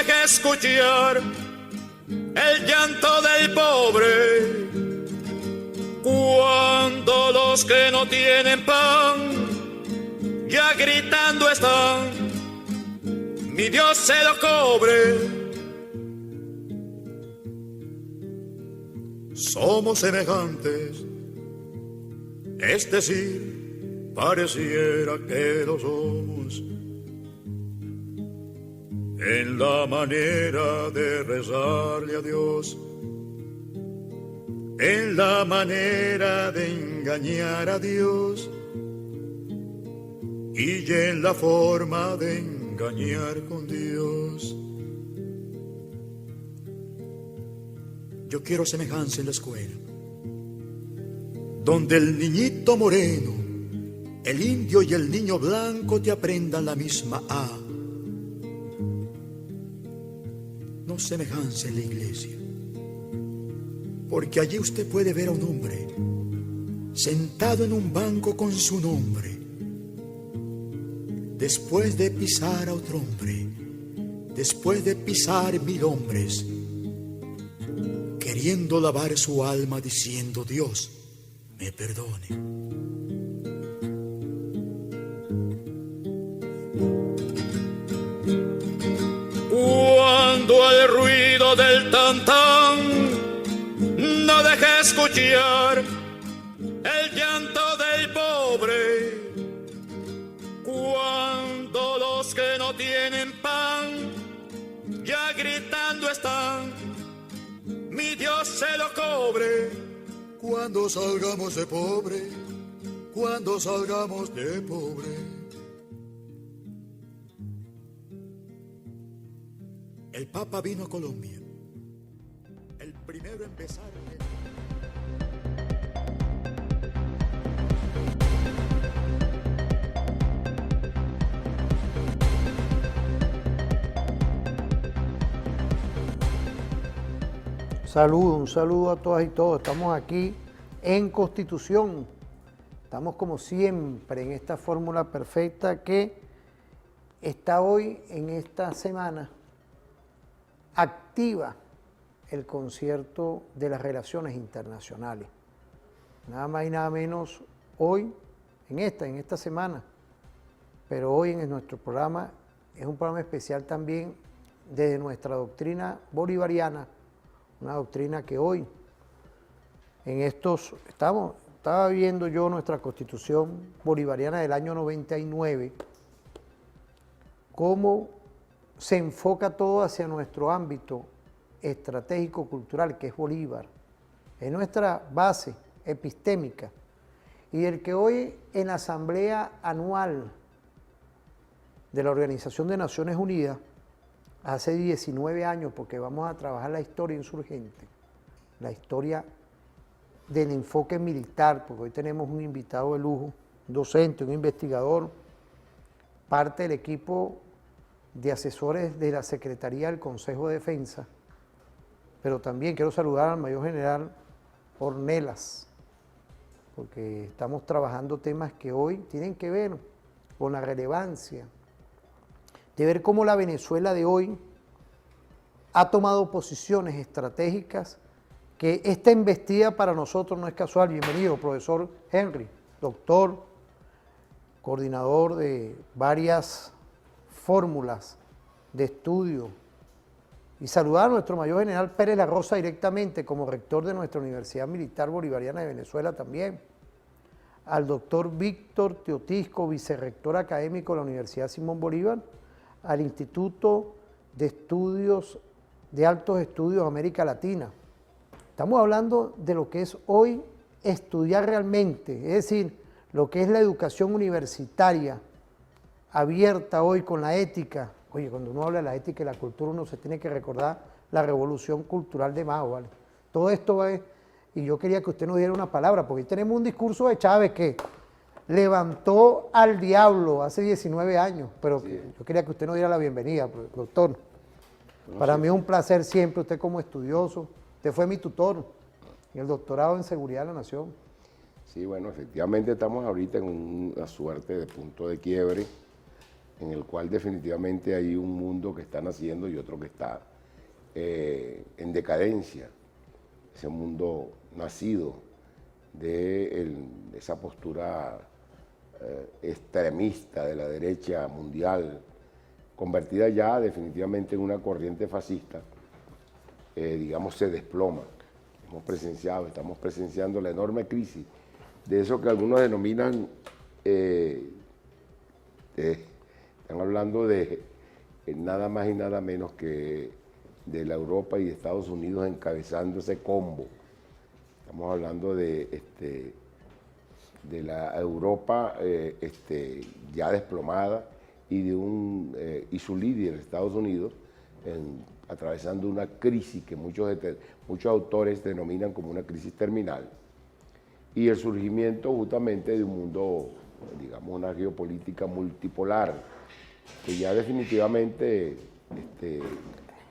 deje escuchar el llanto del pobre, cuando los que no tienen pan ya gritando están, mi Dios se lo cobre. Somos semejantes, es decir, pareciera que lo somos, en la manera de rezarle a Dios, en la manera de engañar a Dios y en la forma de engañar con Dios. Yo quiero semejanza en la escuela, donde el niñito moreno, el indio y el niño blanco te aprendan la misma A. No semejanza en la iglesia, porque allí usted puede ver a un hombre sentado en un banco con su nombre, después de pisar a otro hombre, después de pisar 1000 hombres, queriendo lavar su alma diciendo: Dios me perdone. Cuando el ruido del tantán no deje escuchar el llanto del pobre, cuando los que no tienen pan ya gritando están, mi Dios se lo cobre. Cuando salgamos de pobre, cuando salgamos de pobre. El Papa vino a Colombia, el primero en besar. Un saludo a todas y todos. Estamos aquí en Constitución. Estamos como siempre en esta fórmula perfecta que está hoy en esta semana activa el concierto de las relaciones internacionales. Nada más y nada menos hoy, en esta semana, pero hoy en nuestro programa es un programa especial también desde nuestra doctrina bolivariana, una doctrina que hoy, estaba viendo yo nuestra Constitución bolivariana del año 99, cómo se enfoca todo hacia nuestro ámbito estratégico cultural, que es Bolívar, es nuestra base epistémica, y el que hoy en la Asamblea Anual de la Organización de Naciones Unidas, hace 19 años, porque vamos a trabajar la historia insurgente, la historia del enfoque militar, porque hoy tenemos un invitado de lujo, un docente, un investigador, parte del equipo de asesores de la Secretaría del Consejo de Defensa, pero también quiero saludar al Mayor General Ornelas, porque estamos trabajando temas que hoy tienen que ver con la relevancia de ver cómo la Venezuela de hoy ha tomado posiciones estratégicas, que esta embestida para nosotros no es casual. Bienvenido, profesor Henry, doctor, coordinador de varias fórmulas de estudio, y saludar a nuestro Mayor General Pérez La Rosa directamente como rector de nuestra Universidad Militar Bolivariana de Venezuela también, al doctor Víctor Teotisco, vicerrector académico de la Universidad Simón Bolívar, al Instituto de Altos Estudios de América Latina. Estamos hablando de lo que es hoy estudiar realmente, es decir, lo que es la educación universitaria, abierta hoy con la ética. Oye, cuando uno habla de la ética y la cultura, uno se tiene que recordar la revolución cultural de Mao, ¿vale? Todo esto va, y yo quería que usted nos diera una palabra, porque hoy tenemos un discurso de Chávez que levantó al diablo hace 19 años, pero sí, yo quería que usted nos diera la bienvenida, doctor. Para mí es un placer siempre, usted como estudioso, usted fue mi tutor en el doctorado en Seguridad de la Nación. Sí, bueno, efectivamente estamos ahorita en una suerte de punto de quiebre en el cual definitivamente hay un mundo que está naciendo y otro que está en decadencia. Ese mundo nacido de esa postura extremista de la derecha mundial, convertida ya definitivamente en una corriente fascista, digamos, se desploma. Estamos presenciando la enorme crisis de eso que algunos denominan, están hablando de nada más y nada menos que de la Europa y de Estados Unidos encabezando ese combo. Estamos hablando de la Europa ya desplomada y su líder, Estados Unidos, atravesando una crisis que muchos autores denominan como una crisis terminal, y el surgimiento justamente de un mundo, digamos, una geopolítica multipolar, que ya definitivamente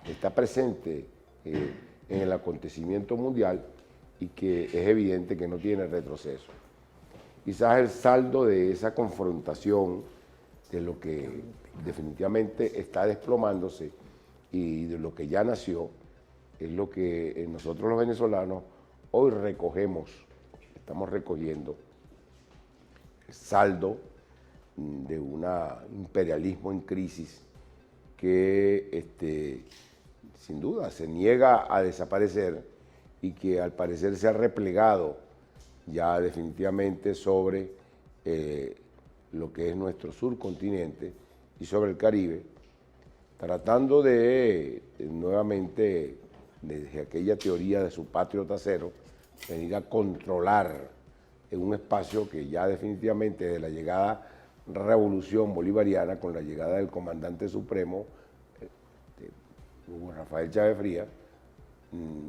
está presente en el acontecimiento mundial y que es evidente que no tiene retroceso. Quizás el saldo de esa confrontación, de lo que definitivamente está desplomándose y de lo que ya nació, es lo que nosotros los venezolanos hoy estamos recogiendo el saldo de un imperialismo en crisis que sin duda se niega a desaparecer y que al parecer se ha replegado ya definitivamente sobre lo que es nuestro subcontinente y sobre el Caribe, tratando de nuevamente, desde aquella teoría de su patrio trasero, venir a controlar en un espacio que ya definitivamente desde la llegada revolución bolivariana, con la llegada del comandante supremo, Hugo Rafael Chávez Frías,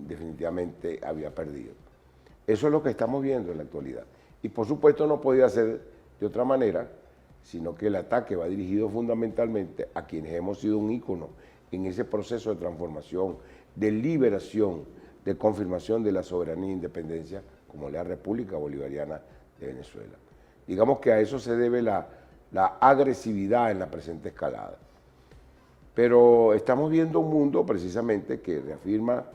definitivamente había perdido. Eso es lo que estamos viendo en la actualidad. Y por supuesto no podía ser de otra manera, sino que el ataque va dirigido fundamentalmente a quienes hemos sido un ícono en ese proceso de transformación, de liberación, de confirmación de la soberanía e independencia, como la República Bolivariana de Venezuela. Digamos que a eso se debe la agresividad en la presente escalada. Pero estamos viendo un mundo precisamente que reafirma,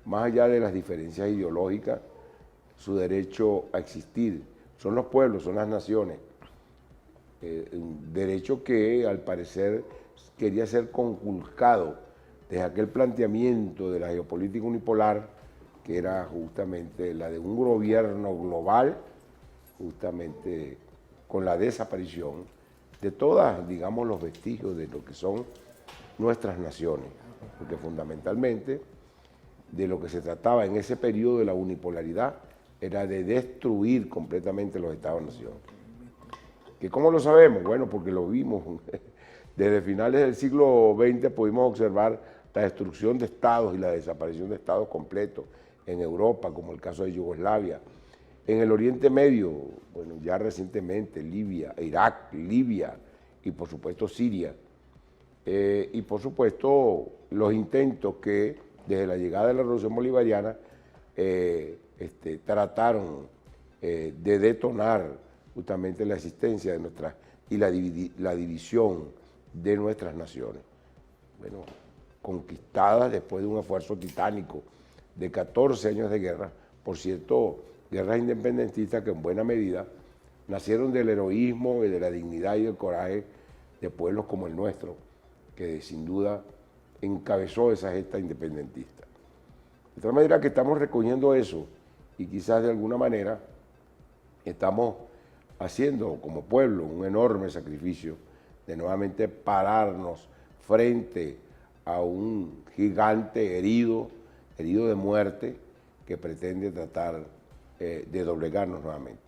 más allá de las diferencias ideológicas, su derecho a existir. Son los pueblos, son las naciones. Un derecho que al parecer quería ser conculcado desde aquel planteamiento de la geopolítica unipolar, que era justamente la de un gobierno global, justamente con la desaparición de todas, digamos, los vestigios de lo que son nuestras naciones, porque fundamentalmente de lo que se trataba en ese periodo de la unipolaridad era de destruir completamente los Estados-naciones. ¿Que cómo lo sabemos? Bueno, porque lo vimos. Desde finales del siglo XX pudimos observar la destrucción de estados y la desaparición de estados completos en Europa, como el caso de Yugoslavia. En el Oriente Medio, bueno, ya recientemente Libia, Irak, Libia y por supuesto Siria. Y por supuesto los intentos que desde la llegada de la Revolución Bolivariana trataron de detonar justamente la existencia de la división de nuestras naciones. Bueno, conquistadas después de un esfuerzo titánico de 14 años de guerra, por cierto, guerras independentistas que en buena medida nacieron del heroísmo y de la dignidad y del coraje de pueblos como el nuestro, que sin duda encabezó esa gesta independentista. De tal manera que estamos recogiendo eso y quizás de alguna manera estamos haciendo como pueblo un enorme sacrificio de nuevamente pararnos frente a un gigante herido de muerte que pretende tratar de doblegarnos nuevamente.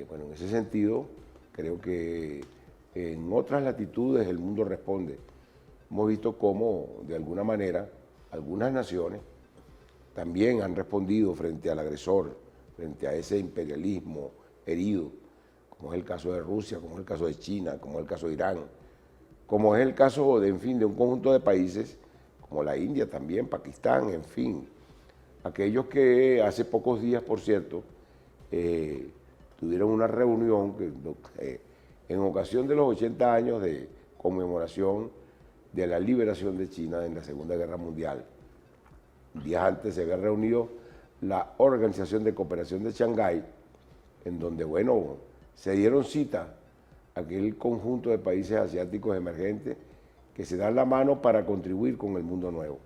Bueno, en ese sentido, creo que en otras latitudes el mundo responde. Hemos visto cómo, de alguna manera, algunas naciones también han respondido frente al agresor, frente a ese imperialismo herido, como es el caso de Rusia, como es el caso de China, como es el caso de Irán, como es el caso de, en fin, de un conjunto de países como la India también, Pakistán, en fin, aquellos que hace pocos días, por cierto, tuvieron una reunión en ocasión de los 80 años de conmemoración de la liberación de China en la Segunda Guerra Mundial. Días antes se había reunido la Organización de Cooperación de Shanghái, en donde, bueno, se dieron cita a aquel conjunto de países asiáticos emergentes que se dan la mano para contribuir con el mundo nuevo.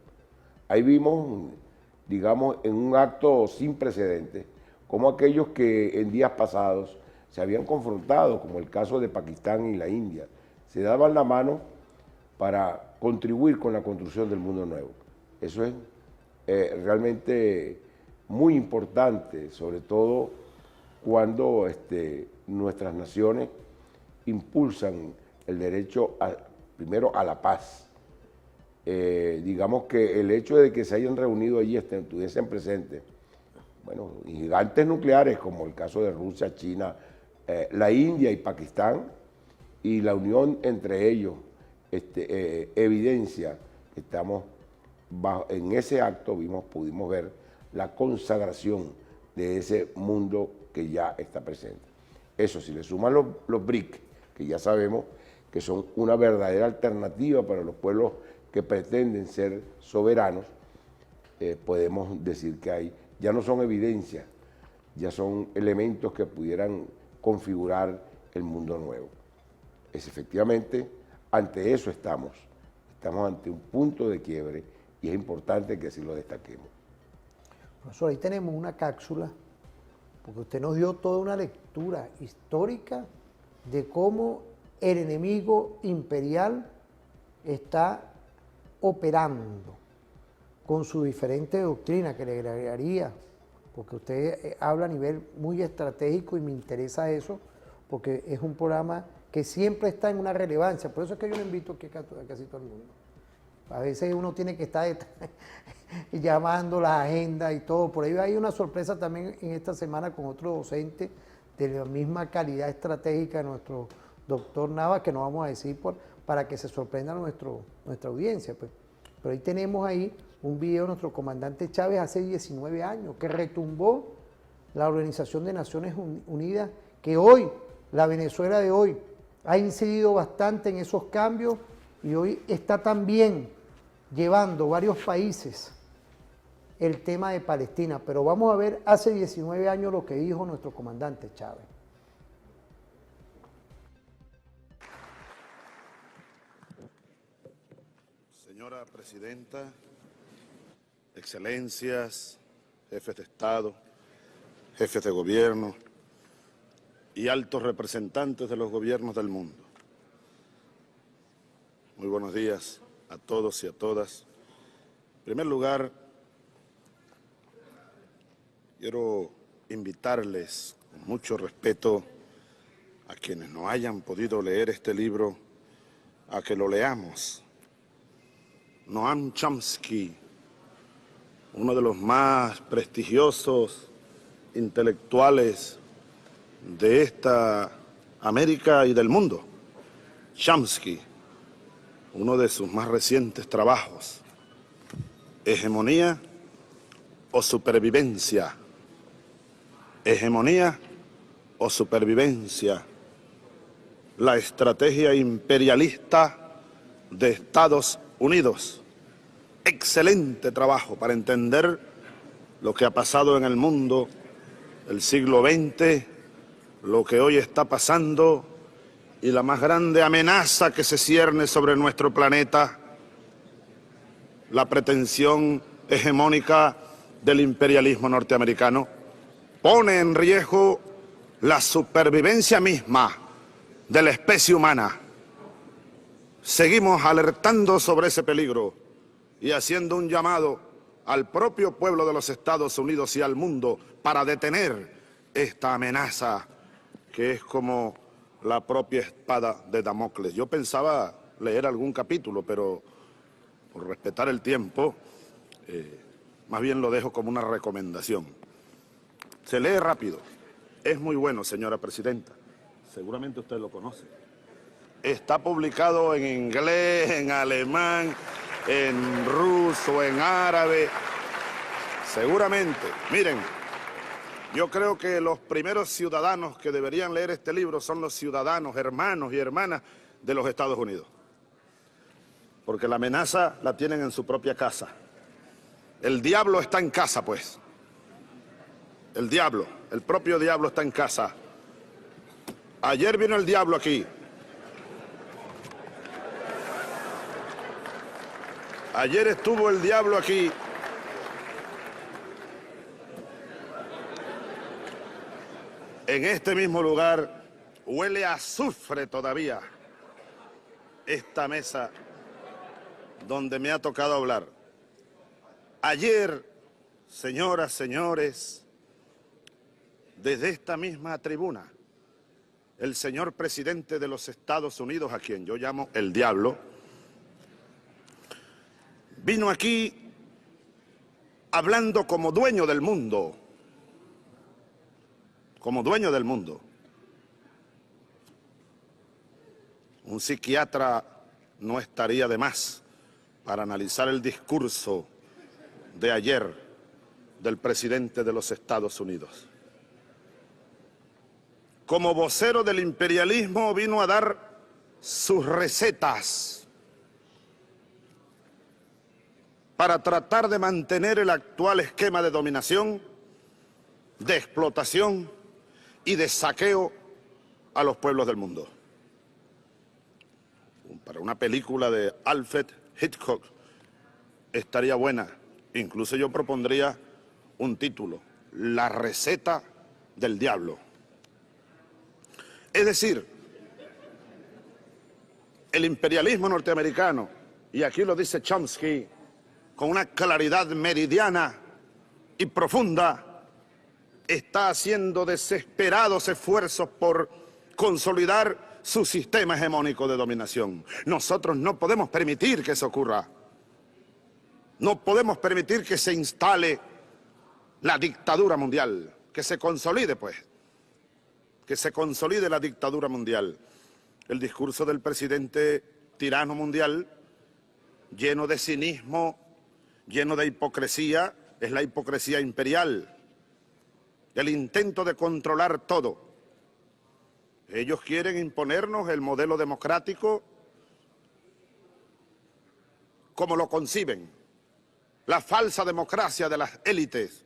Ahí vimos, digamos, en un acto sin precedentes, como aquellos que en días pasados se habían confrontado, como el caso de Pakistán y la India, se daban la mano para contribuir con la construcción del mundo nuevo. Eso es realmente muy importante, sobre todo cuando nuestras naciones impulsan el derecho primero a la paz. Digamos que el hecho de que se hayan reunido allí, estuviesen presentes, bueno, gigantes nucleares como el caso de Rusia, China, la India y Pakistán, y la unión entre ellos, evidencia que estamos en ese acto, pudimos ver la consagración de ese mundo que ya está presente. Eso, si le suman los BRIC, que ya sabemos que son una verdadera alternativa para los pueblos que pretenden ser soberanos, podemos decir que ya no son evidencias, ya son elementos que pudieran configurar el mundo nuevo. Efectivamente, ante eso estamos ante un punto de quiebre y es importante que así lo destaquemos. Profesor, ahí tenemos una cápsula, porque usted nos dio toda una lectura histórica de cómo el enemigo imperial está operando con su diferente doctrina, que le agregaría, porque usted habla a nivel muy estratégico y me interesa eso, porque es un programa que siempre está en una relevancia. Por eso es que yo lo invito aquí a casi todo el mundo. A veces uno tiene que estar llamando la agenda y todo. Por ahí hay una sorpresa también en esta semana con otro docente de la misma calidad estratégica de nuestro doctor Nava, que no vamos a decir para que se sorprenda nuestra audiencia. Pues. Pero ahí tenemos un video de nuestro comandante Chávez hace 19 años, que retumbó la Organización de Naciones Unidas, que hoy, la Venezuela de hoy, ha incidido bastante en esos cambios y hoy está también llevando varios países el tema de Palestina. Pero vamos a ver hace 19 años lo que dijo nuestro comandante Chávez. Señora Presidenta, Excelencias, jefes de Estado, jefes de gobierno y altos representantes de los gobiernos del mundo. Muy buenos días a todos y a todas. En primer lugar, quiero invitarles con mucho respeto a quienes no hayan podido leer este libro a que lo leamos. Noam Chomsky, uno de los más prestigiosos intelectuales de esta América y del mundo. Chomsky, uno de sus más recientes trabajos, Hegemonía o Supervivencia. Hegemonía o Supervivencia. La estrategia imperialista de Estados Unidos. Excelente trabajo para entender lo que ha pasado en el mundo del siglo XX, lo que hoy está pasando y la más grande amenaza que se cierne sobre nuestro planeta, la pretensión hegemónica del imperialismo norteamericano, pone en riesgo la supervivencia misma de la especie humana. Seguimos alertando sobre ese peligro y haciendo un llamado al propio pueblo de los Estados Unidos y al mundo para detener esta amenaza que es como la propia espada de Damocles. Yo pensaba leer algún capítulo, pero por respetar el tiempo, más bien lo dejo como una recomendación. Se lee rápido. Es muy bueno, señora Presidenta. Seguramente usted lo conoce. Está publicado en inglés, en alemán, en ruso, en árabe. Seguramente. Miren, Yo creo que los primeros ciudadanos que deberían leer este libro son los ciudadanos, hermanos y hermanas de los Estados Unidos. Porque la amenaza la tienen en su propia casa. El diablo está en casa, pues. El diablo, el propio diablo está en casa. Ayer vino el diablo aquí. Ayer estuvo el diablo aquí. En este mismo lugar huele a azufre todavía esta mesa donde me ha tocado hablar. Ayer, señoras, señores, desde esta misma tribuna, el señor presidente de los Estados Unidos, a quien yo llamo el diablo, vino aquí hablando como dueño del mundo. Como dueño del mundo. Un psiquiatra no estaría de más para analizar el discurso de ayer del presidente de los Estados Unidos. Como vocero del imperialismo vino a dar sus recetas para tratar de mantener el actual esquema de dominación, de explotación y de saqueo a los pueblos del mundo. Para una película de Alfred Hitchcock estaría buena. Incluso yo propondría un título: La receta del diablo. Es decir, el imperialismo norteamericano, y aquí lo dice Chomsky con una claridad meridiana y profunda, está haciendo desesperados esfuerzos por consolidar su sistema hegemónico de dominación. Nosotros no podemos permitir que eso ocurra. No podemos permitir que se instale la dictadura mundial, que se consolide, pues, que se consolide la dictadura mundial. El discurso del presidente tirano mundial, lleno de cinismo, lleno de hipocresía, es la hipocresía imperial. El intento de controlar todo. Ellos quieren imponernos el modelo democrático como lo conciben, la falsa democracia de las élites,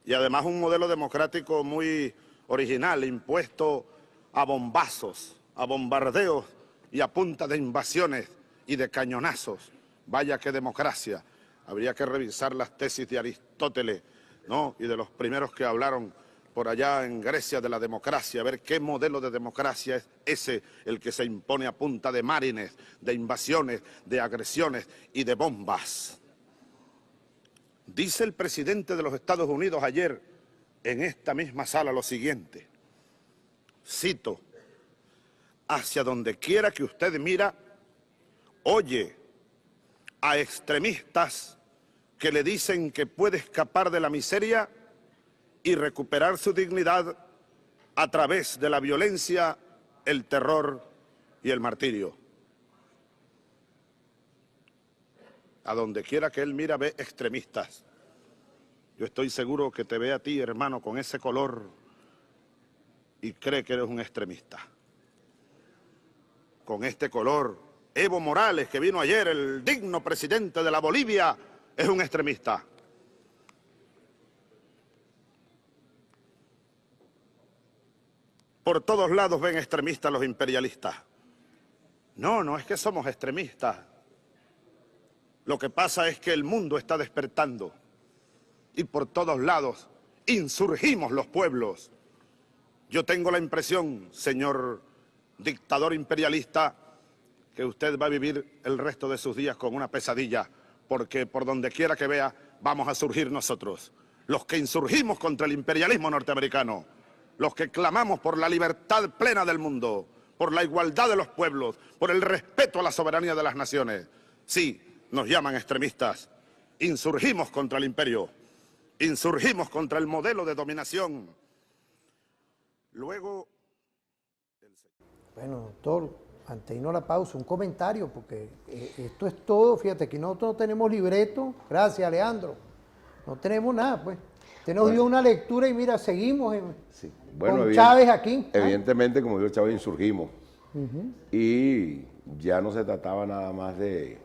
y además un modelo democrático muy original, impuesto a bombazos, a bombardeos y a punta de invasiones y de cañonazos. Vaya qué democracia. Habría que revisar las tesis de Aristóteles, ¿no?, y de los primeros que hablaron por allá en Grecia de la democracia, a ver qué modelo de democracia es ese, el que se impone a punta de marines, de invasiones, de agresiones y de bombas. Dice el presidente de los Estados Unidos ayer en esta misma sala lo siguiente, cito: hacia donde quiera que usted mira, oye a extremistas que le dicen que puede escapar de la miseria y recuperar su dignidad a través de la violencia, el terror y el martirio. A donde quiera que él mira ve extremistas. Yo estoy seguro que te ve a ti, hermano, con ese color y cree que eres un extremista. Con este color, Evo Morales, que vino ayer, el digno presidente de la Bolivia, es un extremista. Por todos lados ven extremistas los imperialistas. No, no es que somos extremistas. Lo que pasa es que el mundo está despertando y por todos lados insurgimos los pueblos. Yo tengo la impresión, señor dictador imperialista, que usted va a vivir el resto de sus días con una pesadilla, porque por donde quiera que vea vamos a surgir nosotros, los que insurgimos contra el imperialismo norteamericano, los que clamamos por la libertad plena del mundo, por la igualdad de los pueblos, por el respeto a la soberanía de las naciones. Sí, nos llaman extremistas. Insurgimos contra el imperio, insurgimos contra el modelo de dominación. Luego... Bueno, doctor, antes de irnos a la pausa, un comentario, porque esto es todo. Fíjate que nosotros no tenemos libreto. Gracias, Alejandro. No tenemos nada, pues. Usted nos dio una lectura y mira, seguimos Sí. con Chávez aquí. Evidentemente, como dijo Chávez, insurgimos. Y ya no se trataba nada más de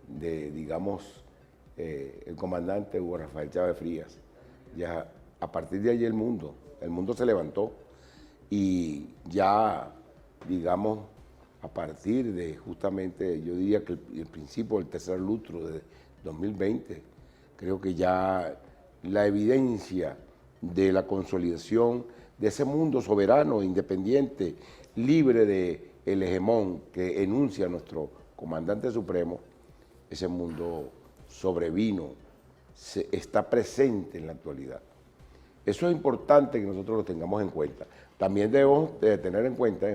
digamos, el comandante Hugo Rafael Chávez Frías. Ya a partir de allí el mundo se levantó y ya, digamos, a partir de justamente, yo diría que el principio del tercer lustro de 2020, creo que ya la evidencia de la consolidación de ese mundo soberano, independiente, libre del hegemón que enuncia nuestro comandante supremo, ese mundo sobrevino, está presente en la actualidad. Eso es importante que nosotros lo tengamos en cuenta. También debemos tener en cuenta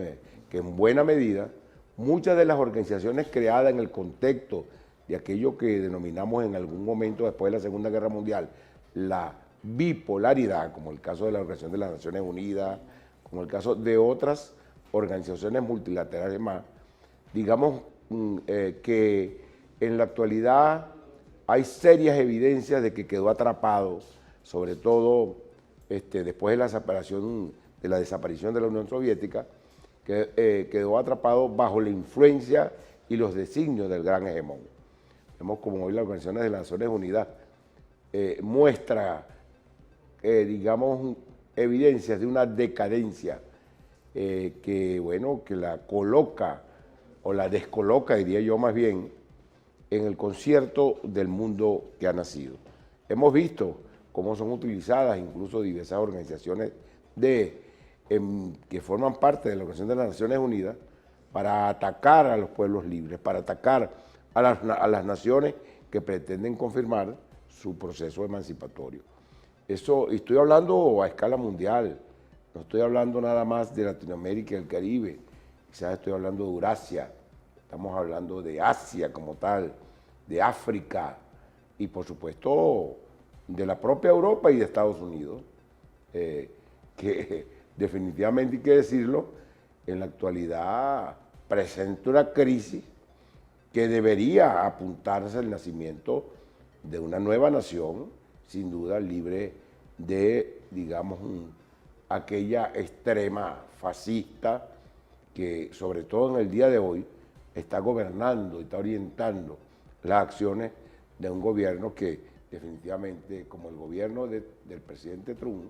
que en buena medida muchas de las organizaciones creadas en el contexto de aquello que denominamos en algún momento después de la Segunda Guerra Mundial la bipolaridad, como el caso de la Organización de las Naciones Unidas, como el caso de otras organizaciones multilaterales más, digamos que en la actualidad hay serias evidencias de que quedó atrapado, sobre todo después de la desaparición de la Unión Soviética, que quedó atrapado bajo la influencia y los designios del gran hegemón. Vemos como hoy la Organización de las Naciones Unidas muestra, digamos, evidencias de una decadencia que la coloca o la descoloca, diría yo más bien, en el concierto del mundo que ha nacido. Hemos visto cómo son utilizadas incluso diversas organizaciones que forman parte de la Organización de las Naciones Unidas para atacar a los pueblos libres, para atacar a las naciones que pretenden confirmar su proceso emancipatorio. Eso, y estoy hablando a escala mundial, no estoy hablando nada más de Latinoamérica y el Caribe, quizás estoy hablando de Eurasia, estamos hablando de Asia como tal, de África y por supuesto de la propia Europa y de Estados Unidos, que definitivamente hay que decirlo, en la actualidad presenta una crisis que debería apuntarse al nacimiento de una nueva nación, sin duda libre de, digamos, aquella extrema fascista que sobre todo en el día de hoy está gobernando y está orientando las acciones de un gobierno que definitivamente, como el gobierno del presidente Trump,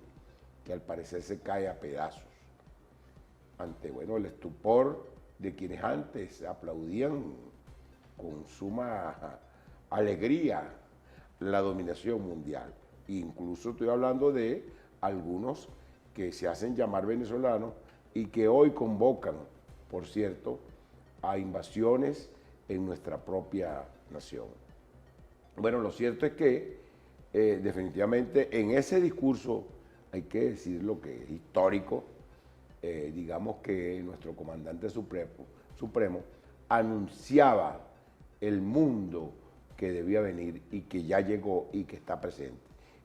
que al parecer se cae a pedazos ante el estupor de quienes antes aplaudían con suma alegría la dominación mundial. Incluso estoy hablando de algunos que se hacen llamar venezolanos y que hoy convocan, por cierto, a invasiones en nuestra propia nación. Bueno, lo cierto es que definitivamente en ese discurso, hay que decir lo que es histórico, digamos que nuestro comandante supremo anunciaba el mundo que debía venir y que ya llegó y que está presente.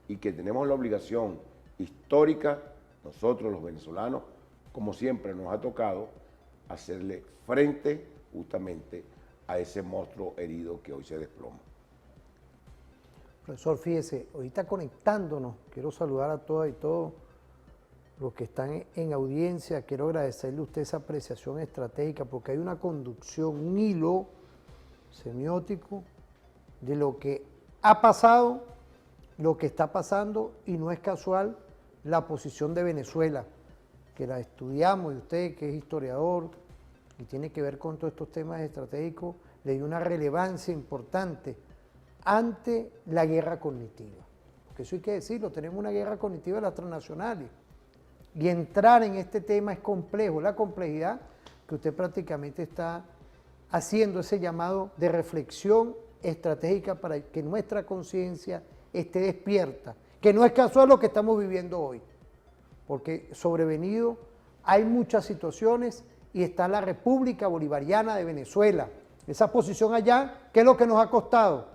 Y que tenemos la obligación histórica, nosotros los venezolanos, como siempre nos ha tocado, hacerle frente justamente a ese monstruo herido que hoy se desploma. Profesor, fíjese, ahorita conectándonos, quiero saludar a todas y todos los que están en audiencia, quiero agradecerle a usted esa apreciación estratégica, porque hay una conducción, un hilo semiótico de lo que ha pasado, lo que está pasando, y no es casual la posición de Venezuela, que la estudiamos, y usted que es historiador y tiene que ver con todos estos temas estratégicos, le dio una relevancia importante ante la guerra cognitiva. Porque eso hay que decirlo, tenemos una guerra cognitiva de las transnacionales. Y entrar en este tema es complejo, la complejidad que usted prácticamente está haciendo ese llamado de reflexión estratégica para que nuestra conciencia esté despierta, que no es casual lo que estamos viviendo hoy, porque sobrevenido hay muchas situaciones y está la República Bolivariana de Venezuela, esa posición allá, ¿qué es lo que nos ha costado?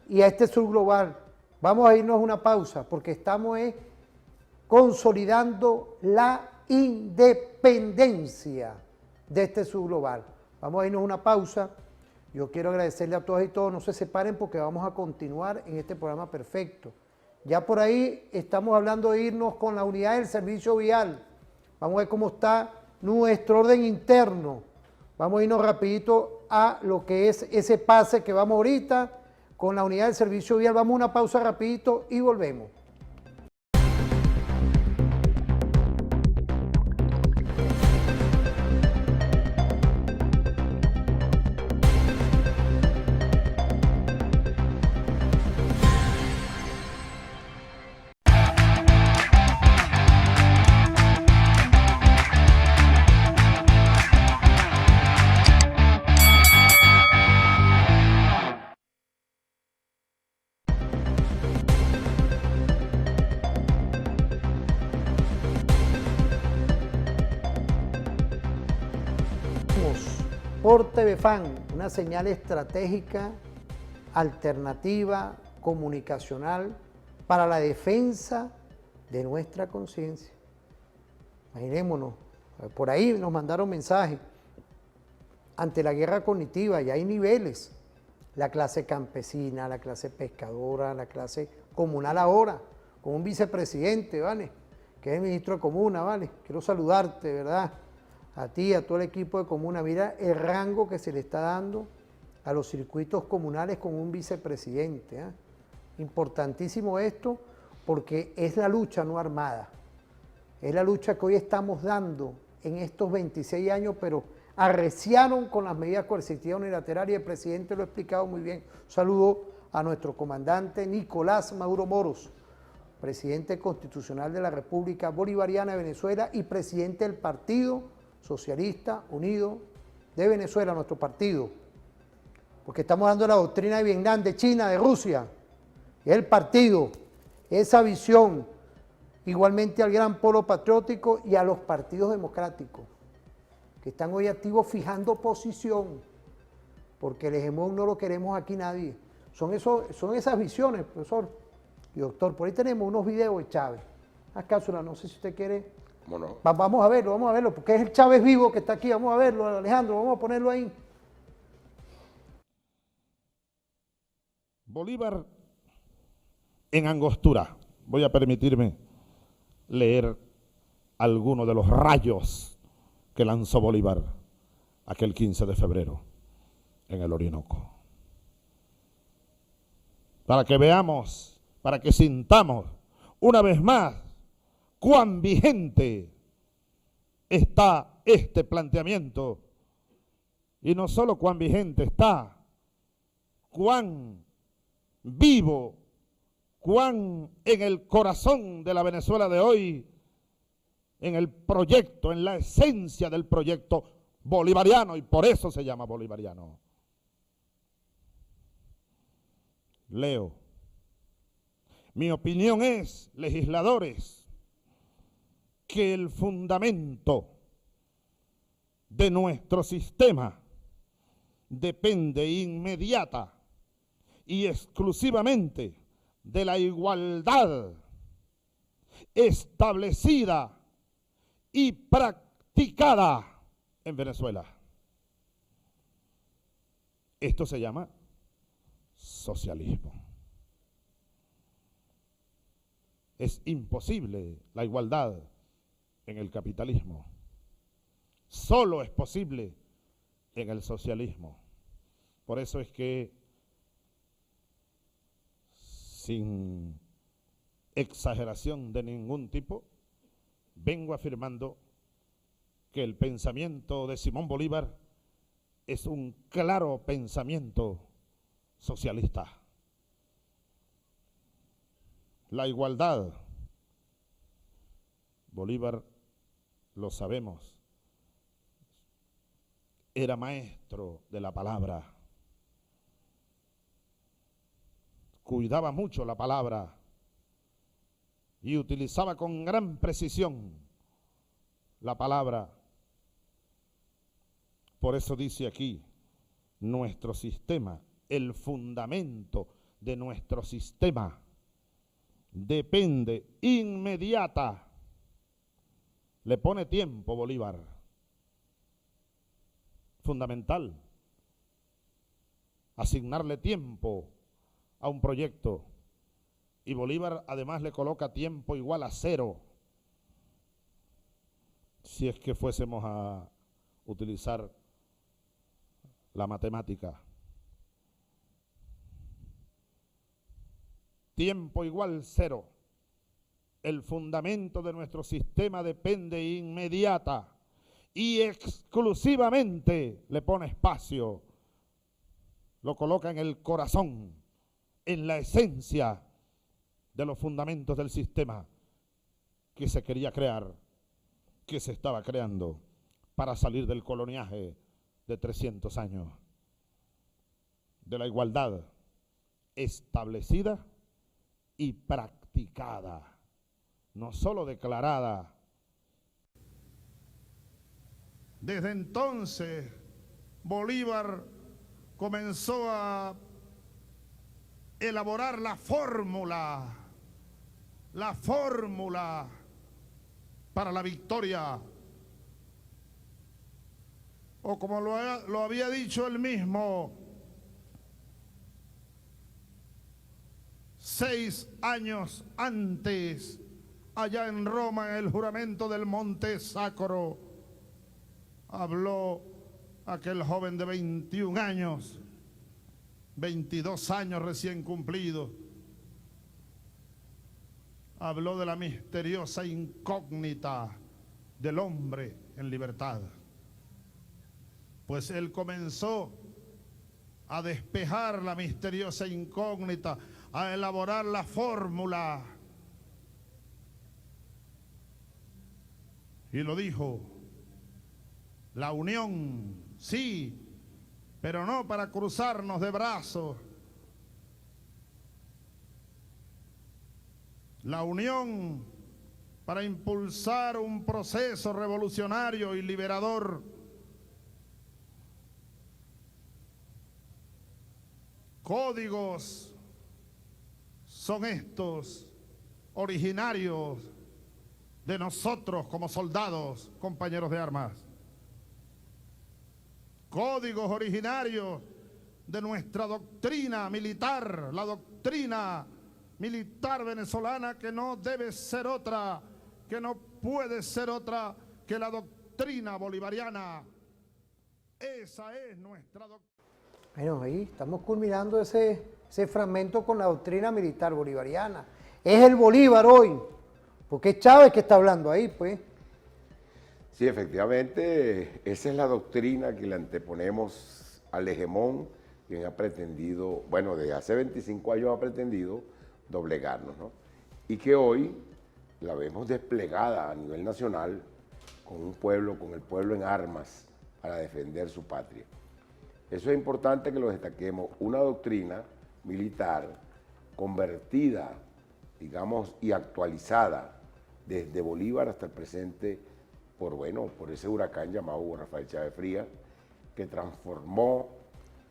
Y a este sur global, vamos a irnos a una pausa, porque estamos consolidando la independencia de este sur global. Vamos a irnos a una pausa. Yo quiero agradecerle a todas y todos, no se separen porque vamos a continuar en este programa perfecto Ya por ahí estamos hablando de irnos con la unidad del servicio vial. Vamos a ver cómo está nuestro orden interno. Vamos a irnos rapidito a lo que es ese pase que vamos ahorita con la unidad del servicio vial. Vamos a una pausa rapidito y volvemos. Por TVFAN, una señal estratégica, alternativa, comunicacional para la defensa de nuestra conciencia. Imaginémonos, por ahí nos mandaron mensajes. Ante la guerra cognitiva ya hay niveles. La clase campesina, la clase pescadora, la clase comunal ahora, con un vicepresidente, ¿vale? Que es el ministro de Comuna, ¿vale? Quiero saludarte, ¿verdad? A ti, a todo el equipo de Comuna. Mira el rango que se le está dando a los circuitos comunales con un vicepresidente, ¿eh? Importantísimo esto porque es la lucha no armada. Es la lucha que hoy estamos dando en estos 26 años, pero arreciaron con las medidas coercitivas unilaterales y el presidente lo ha explicado muy bien. Un saludo a nuestro comandante Nicolás Maduro Moros, presidente constitucional de la República Bolivariana de Venezuela y presidente del Partido Socialista Unido de Venezuela, nuestro partido, porque estamos dando la doctrina de Vietnam, de China, de Rusia, es el partido, esa visión, igualmente al gran polo patriótico y a los partidos democráticos, que están hoy activos fijando posición, porque el hegemón no lo queremos aquí nadie. Son esas visiones, profesor y doctor. Por ahí tenemos unos videos de Chávez. Cápsula, no sé si usted quiere. Bueno. Vamos a verlo, porque es el Chávez vivo que está aquí. Vamos a verlo, Alejandro, vamos a ponerlo ahí. Bolívar en Angostura. Voy a permitirme leer algunos de los rayos que lanzó Bolívar aquel 15 de febrero en el Orinoco. Para que veamos, para que sintamos una vez más cuán vigente está este planteamiento. Y no solo cuán vigente está, cuán vivo, cuán en el corazón de la Venezuela de hoy, en el proyecto, en la esencia del proyecto bolivariano, y por eso se llama bolivariano. Leo. Mi opinión es, legisladores, que el fundamento de nuestro sistema depende inmediata y exclusivamente de la igualdad establecida y practicada en Venezuela. Esto se llama socialismo. Es imposible la igualdad en el capitalismo. Solo es posible en el socialismo. Por eso es que, sin exageración de ningún tipo, vengo afirmando que el pensamiento de Simón Bolívar es un claro pensamiento socialista. La igualdad, Bolívar, lo sabemos, era maestro de la palabra. Cuidaba mucho la palabra y utilizaba con gran precisión la palabra. Por eso dice aquí, nuestro sistema, el fundamento de nuestro sistema depende inmediata. Le pone tiempo Bolívar. Fundamental. Asignarle tiempo a un proyecto Y Bolívar además le coloca tiempo igual a 0, si es que fuésemos a utilizar la matemática. Tiempo igual 0. El fundamento de nuestro sistema depende inmediata y exclusivamente, le pone espacio, lo coloca en el corazón, en la esencia de los fundamentos del sistema que se quería crear, que se estaba creando para salir del coloniaje de 300 años, de la igualdad establecida y practicada, no solo declarada. Desde entonces, Bolívar comenzó a elaborar la fórmula para la victoria. O como lo había dicho él mismo, 6 años antes, allá en Roma, en el juramento del Monte Sacro, habló aquel joven de 21 años, 22 años recién cumplidos. Habló de la misteriosa incógnita del hombre en libertad. Pues él comenzó a despejar la misteriosa incógnita, a elaborar la fórmula. Y lo dijo: la unión, sí, pero no para cruzarnos de brazos. La unión para impulsar un proceso revolucionario y liberador. Códigos son estos originarios de nosotros como soldados, compañeros de armas. Códigos originarios de nuestra doctrina militar, la doctrina militar venezolana, que no debe ser otra, que no puede ser otra que la doctrina bolivariana. Esa es nuestra doctrina. Bueno, ahí estamos culminando ese fragmento con la doctrina militar bolivariana. Es el Bolívar hoy, porque es Chávez que está hablando ahí, pues. Sí, efectivamente, esa es la doctrina que le anteponemos al hegemón, quien ha pretendido, bueno, desde hace 25 años ha pretendido doblegarnos, ¿no? Y que hoy la vemos desplegada a nivel nacional con un pueblo, con el pueblo en armas para defender su patria. Eso es importante que lo destaquemos, una doctrina militar convertida, digamos, y actualizada desde Bolívar hasta el presente por ese huracán llamado Hugo Rafael Chávez Frías, que transformó,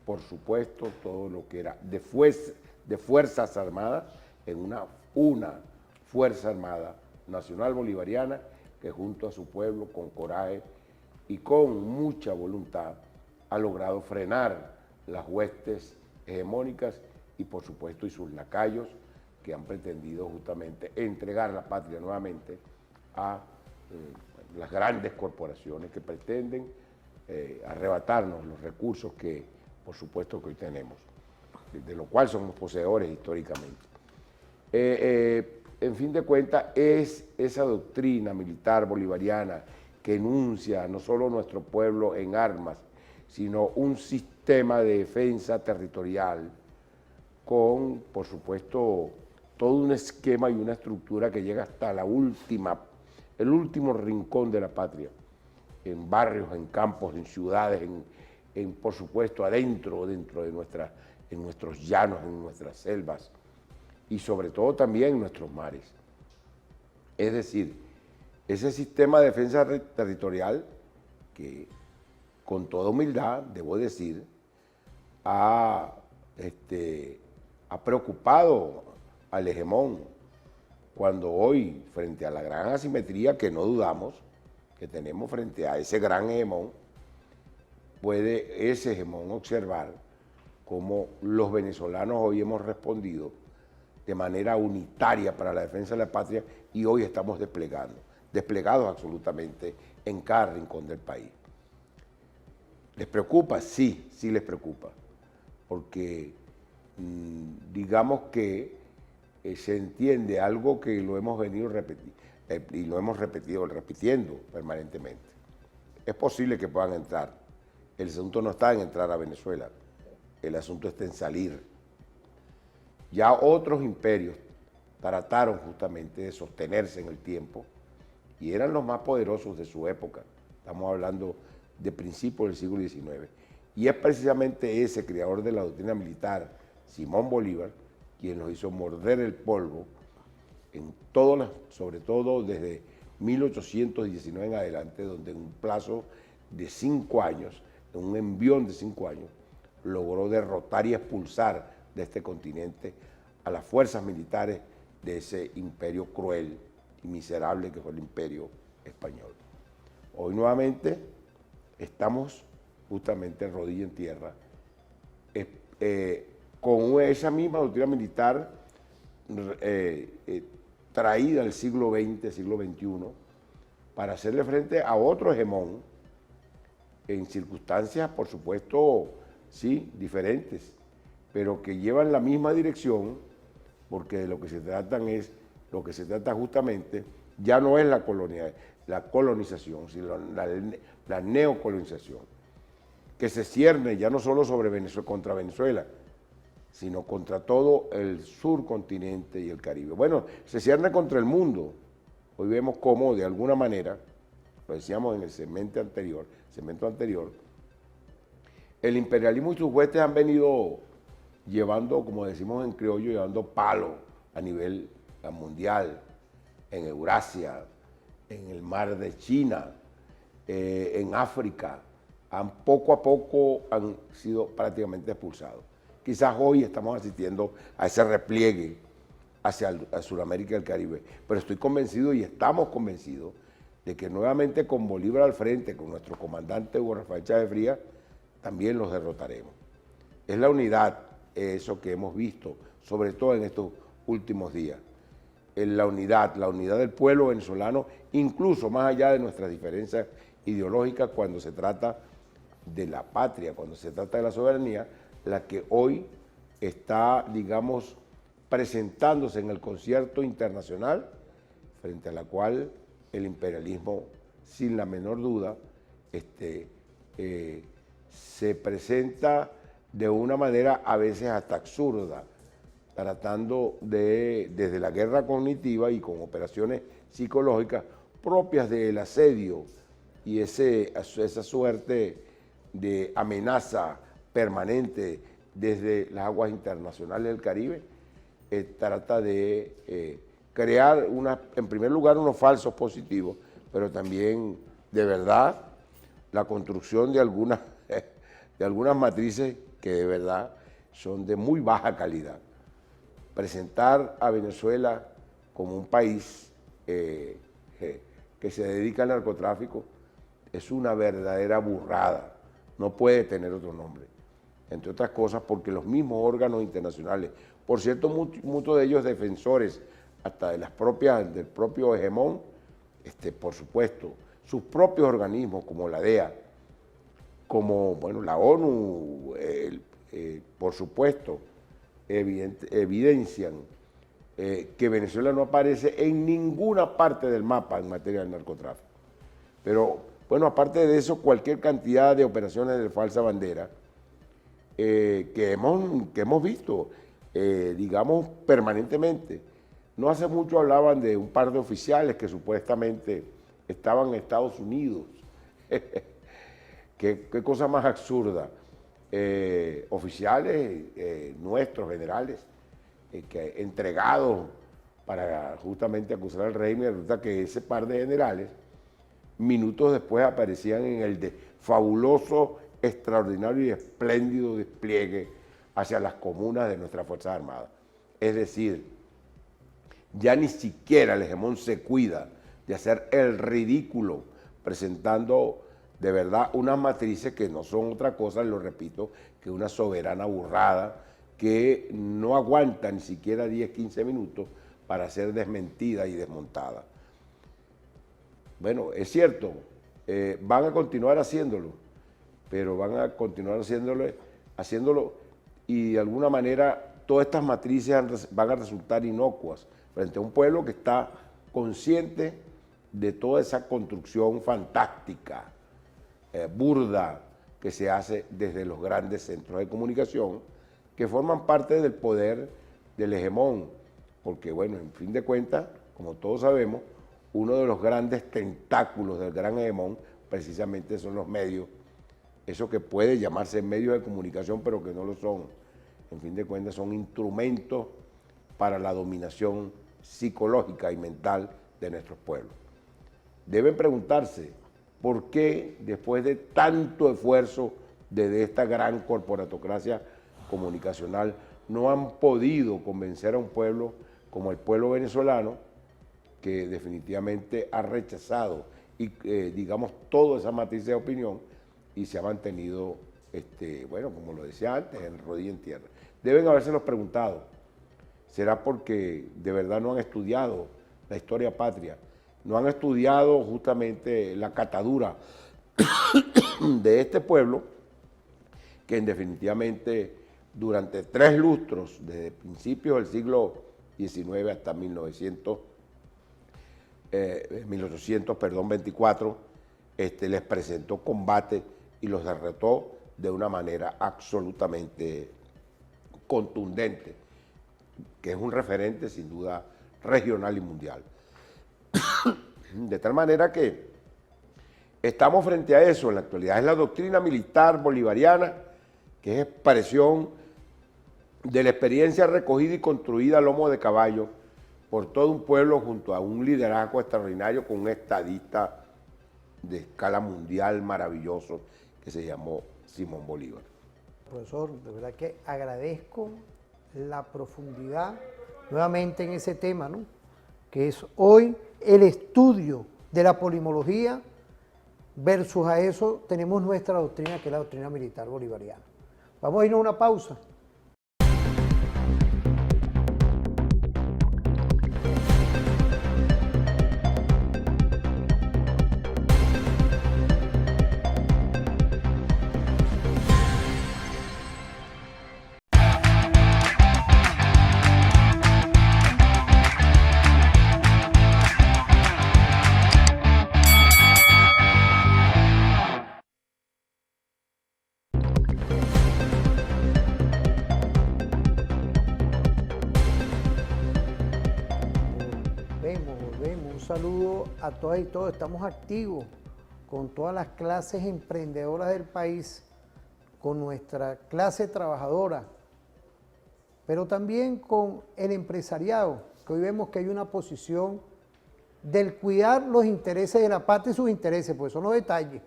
por supuesto, todo lo que era de Fuerzas Armadas en una Fuerza Armada Nacional Bolivariana que junto a su pueblo, con coraje y con mucha voluntad, ha logrado frenar las huestes hegemónicas y, por supuesto, y sus lacayos que han pretendido justamente entregar la patria nuevamente a las grandes corporaciones que pretenden arrebatarnos los recursos que, por supuesto, que hoy tenemos, de lo cual somos poseedores históricamente. En fin de cuentas, es esa doctrina militar bolivariana que enuncia no solo nuestro pueblo en armas, sino un sistema de defensa territorial con, por supuesto, todo un esquema y una estructura que llega hasta el último rincón de la patria, en barrios, en campos, en ciudades, por supuesto, dentro de en nuestros llanos, en nuestras selvas y sobre todo también en nuestros mares. Es decir, ese sistema de defensa territorial que, con toda humildad, debo decir, ha preocupado al hegemón, cuando hoy, frente a la gran asimetría que no dudamos que tenemos frente a ese gran hegemón, puede ese hegemón observar cómo los venezolanos hoy hemos respondido de manera unitaria para la defensa de la patria y hoy estamos desplegados absolutamente en cada rincón del país. ¿Les preocupa? Sí, sí les preocupa, porque digamos que se entiende algo que lo hemos venido y lo hemos repitiendo permanentemente. Es posible que puedan entrar. El asunto no está en entrar a Venezuela, el asunto está en salir. Ya otros imperios trataron justamente de sostenerse en el tiempo y eran los más poderosos de su época. Estamos hablando de principios del siglo XIX. Y es precisamente ese creador de la doctrina militar, Simón Bolívar, quien nos hizo morder el polvo en sobre todo desde 1819 en adelante, donde en un plazo de 5 años, en un envión de 5 años, logró derrotar y expulsar de este continente a las fuerzas militares de ese imperio cruel y miserable que fue el imperio español. Hoy nuevamente estamos justamente rodilla en tierra, con esa misma doctrina militar traída al siglo XX, siglo XXI, para hacerle frente a otro hegemón en circunstancias, por supuesto, sí, diferentes, pero que llevan la misma dirección, porque de lo que se trata justamente, ya no es la colonización, sino la neocolonización, que se cierne ya no solo contra Venezuela, sino contra todo el surcontinente y el Caribe. Bueno, se cierne contra el mundo. Hoy vemos cómo, de alguna manera, lo decíamos en el segmento anterior, el imperialismo y sus huestes han venido llevando, como decimos en criollo, llevando palo a nivel mundial, en Eurasia, en el mar de China, en África, poco a poco han sido prácticamente expulsados. Quizás hoy estamos asistiendo a ese repliegue hacia Sudamérica y el Caribe, pero estoy convencido y estamos convencidos de que nuevamente con Bolívar al frente, con nuestro comandante Hugo Rafael Chávez Frías, también los derrotaremos. Es la unidad, eso que hemos visto, sobre todo en estos últimos días. La unidad del pueblo venezolano, incluso más allá de nuestras diferencias ideológicas cuando se trata de la patria, cuando se trata de la soberanía, la que hoy está, digamos, presentándose en el concierto internacional, frente a la cual el imperialismo, sin la menor duda, se presenta de una manera a veces hasta absurda, tratando desde la guerra cognitiva y con operaciones psicológicas propias del asedio y esa suerte de amenaza permanente desde las aguas internacionales del Caribe, trata de crear, en primer lugar, unos falsos positivos, pero también, de verdad, la construcción de algunas matrices que de verdad son de muy baja calidad. Presentar a Venezuela como un país que se dedica al narcotráfico es una verdadera burrada, no puede tener otro nombre. Entre otras cosas porque los mismos órganos internacionales, por cierto, muchos de ellos defensores hasta del propio hegemón, por supuesto, sus propios organismos como la DEA, como bueno, la ONU, por supuesto, evidencian que Venezuela no aparece en ninguna parte del mapa en materia de narcotráfico. Pero, bueno, aparte de eso, cualquier cantidad de operaciones de falsa bandera que hemos visto, digamos, permanentemente. No hace mucho hablaban de un par de oficiales que supuestamente estaban en Estados Unidos. ¿Qué cosa más absurda? Oficiales nuestros, generales, que entregados para justamente acusar al régimen, resulta que ese par de generales, minutos después aparecían en el fabuloso, extraordinario y espléndido despliegue hacia las comunas de nuestras Fuerzas Armadas. Es decir, ya ni siquiera el hegemón se cuida de hacer el ridículo presentando de verdad unas matrices que no son otra cosa, lo repito, que una soberana burrada que no aguanta ni siquiera 10, 15 minutos para ser desmentida y desmontada. Bueno, es cierto, van a continuar haciéndolo, pero van a continuar haciéndolo y de alguna manera todas estas matrices van a resultar inocuas frente a un pueblo que está consciente de toda esa construcción fantástica, burda, que se hace desde los grandes centros de comunicación que forman parte del poder del hegemón, porque bueno, en fin de cuentas, como todos sabemos, uno de los grandes tentáculos del gran hegemón precisamente son los medios, eso que puede llamarse medios de comunicación pero que no lo son, en fin de cuentas son instrumentos para la dominación psicológica y mental de nuestros pueblos. Deben preguntarse por qué después de tanto esfuerzo desde esta gran corporatocracia comunicacional no han podido convencer a un pueblo como el pueblo venezolano, que definitivamente ha rechazado y digamos toda esa matriz de opinión y se ha mantenido, bueno, como lo decía antes, en rodilla en tierra. Deben habérselos preguntado, ¿será porque de verdad no han estudiado la historia patria? No han estudiado justamente la catadura de este pueblo, que definitivamente durante 3 lustros, desde principios del siglo XIX hasta 1824, les presentó combate y los derrotó de una manera absolutamente contundente, que es un referente sin duda regional y mundial. De tal manera que estamos frente a eso en la actualidad. Es la doctrina militar bolivariana, que es expresión de la experiencia recogida y construida a lomo de caballo por todo un pueblo junto a un liderazgo extraordinario con un estadista de escala mundial maravilloso que se llamó Simón Bolívar. Profesor, de verdad que agradezco la profundidad nuevamente en ese tema, ¿no? Que es hoy el estudio de la polimología versus a eso tenemos nuestra doctrina, que es la doctrina militar bolivariana. Vamos a irnos a una pausa. Volvemos. Un saludo a todas y todos. Estamos activos con todas las clases emprendedoras del país, con nuestra clase trabajadora, pero también con el empresariado, que hoy vemos que hay una posición del cuidar los intereses de la patria y sus intereses, pues son los detalles.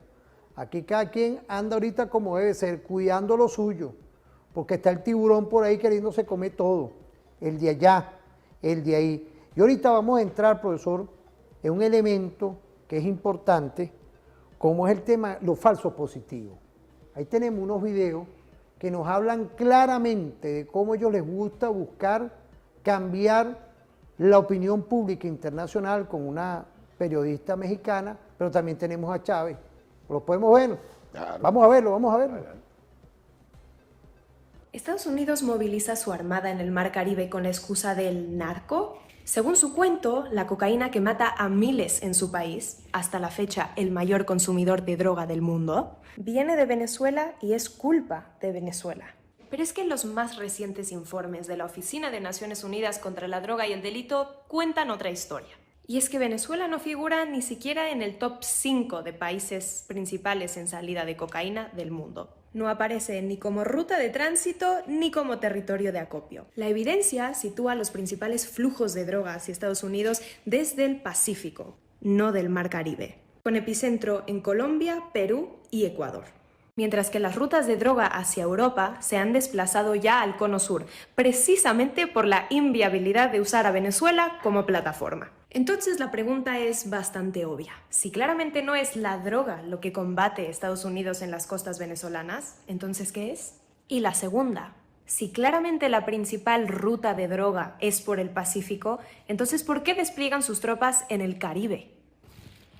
Aquí cada quien anda ahorita como debe ser, cuidando lo suyo, porque está el tiburón por ahí queriéndose comer todo, el de allá, el de ahí. Y ahorita vamos a entrar, profesor, en un elemento que es importante, como es el tema, los falsos positivos. Ahí tenemos unos videos que nos hablan claramente de cómo a ellos les gusta buscar cambiar la opinión pública internacional con una periodista mexicana, pero también tenemos a Chávez. ¿Lo podemos ver? Claro. Vamos a verlo. ¿Estados Unidos moviliza su armada en el Mar Caribe con la excusa del narco? Según su cuento, la cocaína que mata a miles en su país, hasta la fecha el mayor consumidor de droga del mundo, viene de Venezuela y es culpa de Venezuela. Pero es que los más recientes informes de la Oficina de Naciones Unidas contra la Droga y el Delito cuentan otra historia. Y es que Venezuela no figura ni siquiera en el top 5 de países principales en salida de cocaína del mundo. No aparece ni como ruta de tránsito ni como territorio de acopio. La evidencia sitúa los principales flujos de droga hacia Estados Unidos desde el Pacífico, no del Mar Caribe, con epicentro en Colombia, Perú y Ecuador. Mientras que las rutas de droga hacia Europa se han desplazado ya al cono sur, precisamente por la inviabilidad de usar a Venezuela como plataforma. Entonces la pregunta es bastante obvia. Si claramente no es la droga lo que combate Estados Unidos en las costas venezolanas, ¿entonces qué es? Y la segunda, Si claramente la principal ruta de droga es por el Pacífico, entonces ¿por qué despliegan sus tropas en el Caribe?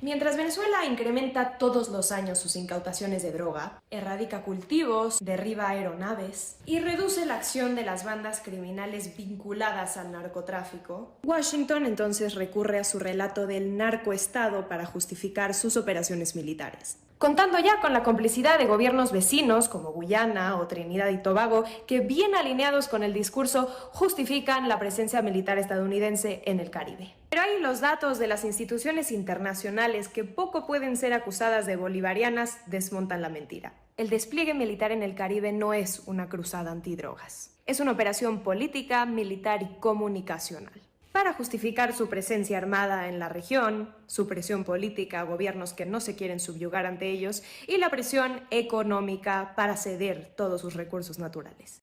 Mientras Venezuela incrementa todos los años sus incautaciones de droga, erradica cultivos, derriba aeronaves y reduce la acción de las bandas criminales vinculadas al narcotráfico, Washington entonces recurre a su relato del narcoestado para justificar sus operaciones militares. Contando ya con la complicidad de gobiernos vecinos como Guyana o Trinidad y Tobago, que bien alineados con el discurso justifican la presencia militar estadounidense en el Caribe. Pero hay los datos de las instituciones internacionales que poco pueden ser acusadas de bolivarianas desmontan la mentira. El despliegue militar en el Caribe no es una cruzada antidrogas. Es una operación política, militar y comunicacional para justificar su presencia armada en la región, su presión política a gobiernos que no se quieren subyugar ante ellos y la presión económica para ceder todos sus recursos naturales.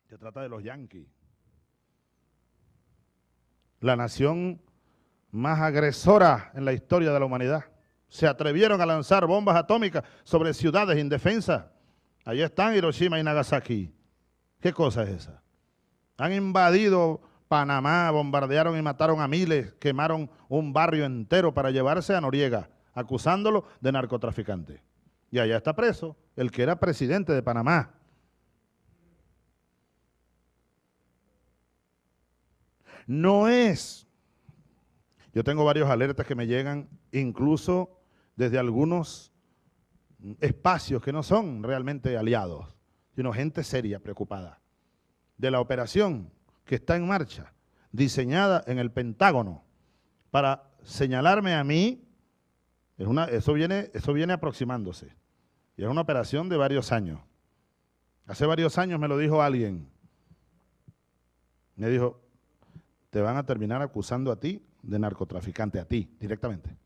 Se trata de los yanquis. La nación más agresora en la historia de la humanidad. Se atrevieron a lanzar bombas atómicas sobre ciudades indefensas. Allí están Hiroshima y Nagasaki. ¿Qué cosa es esa? Han invadido Panamá, bombardearon y mataron a miles, quemaron un barrio entero para llevarse a Noriega, acusándolo de narcotraficante. Y allá está preso el que era presidente de Panamá. No es. Yo tengo varios alertas que me llegan, incluso desde algunos espacios que no son realmente aliados, sino gente seria, preocupada, de la operación que está en marcha, diseñada en el Pentágono, para señalarme a mí. Eso viene aproximándose, y es una operación de varios años. Hace varios años me lo dijo alguien, me dijo, te van a terminar acusando a ti de narcotraficante, a ti, directamente,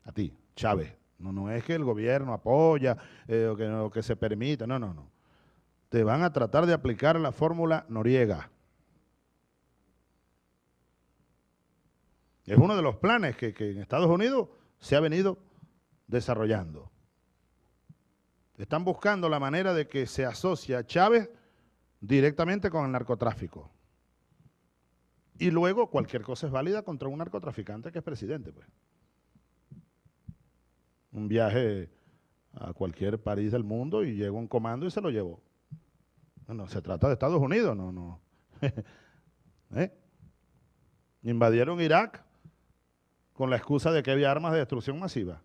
a ti, Chávez. No es que el gobierno apoya o que se permita, no. Te van a tratar de aplicar la fórmula Noriega. Es uno de los planes que en Estados Unidos se ha venido desarrollando. Están buscando la manera de que se asocie a Chávez directamente con el narcotráfico. Y luego cualquier cosa es válida contra un narcotraficante que es presidente, pues. Un viaje a cualquier país del mundo y llegó un comando y se lo llevó. No, se trata de Estados Unidos, no. Invadieron Irak con la excusa de que había armas de destrucción masiva.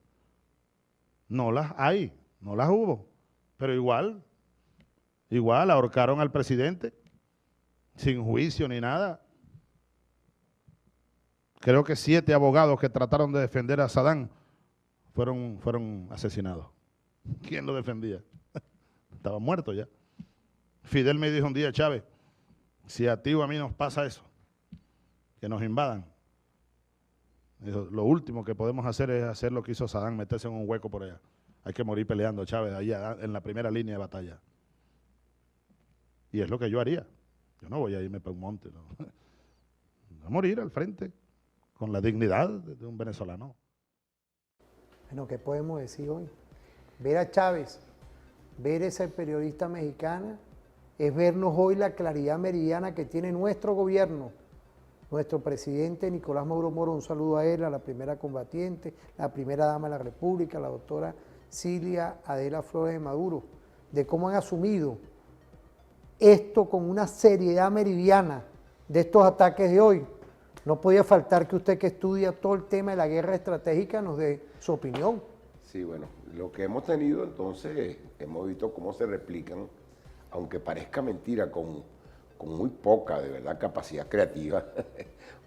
No las hay, no las hubo, pero igual ahorcaron al presidente sin juicio ni nada. Creo que 7 abogados que trataron de defender a Saddam fueron asesinados. ¿Quién lo defendía? Estaba muerto ya. Fidel me dijo un día, Chávez, si a ti o a mí nos pasa eso, que nos invadan, dijo, lo último que podemos hacer es hacer lo que hizo Saddam, meterse en un hueco por allá. Hay que morir peleando, Chávez, allá en la primera línea de batalla. Y es lo que yo haría. Yo no voy a irme para un monte, no. Voy a morir al frente, con la dignidad de un venezolano. Bueno, ¿qué podemos decir hoy? Ver a Chávez, ver a esa periodista mexicana, es vernos hoy la claridad meridiana que tiene nuestro gobierno, nuestro presidente Nicolás Maduro Moro, un saludo a él, a la primera combatiente, la primera dama de la República, la doctora Cilia Adela Flores de Maduro, de cómo han asumido esto con una seriedad meridiana de estos ataques de hoy. No podía faltar que usted, que estudia todo el tema de la guerra estratégica, nos dé su opinión. Sí, bueno, lo que hemos tenido entonces, hemos visto cómo se replican, aunque parezca mentira, con muy poca, de verdad, capacidad creativa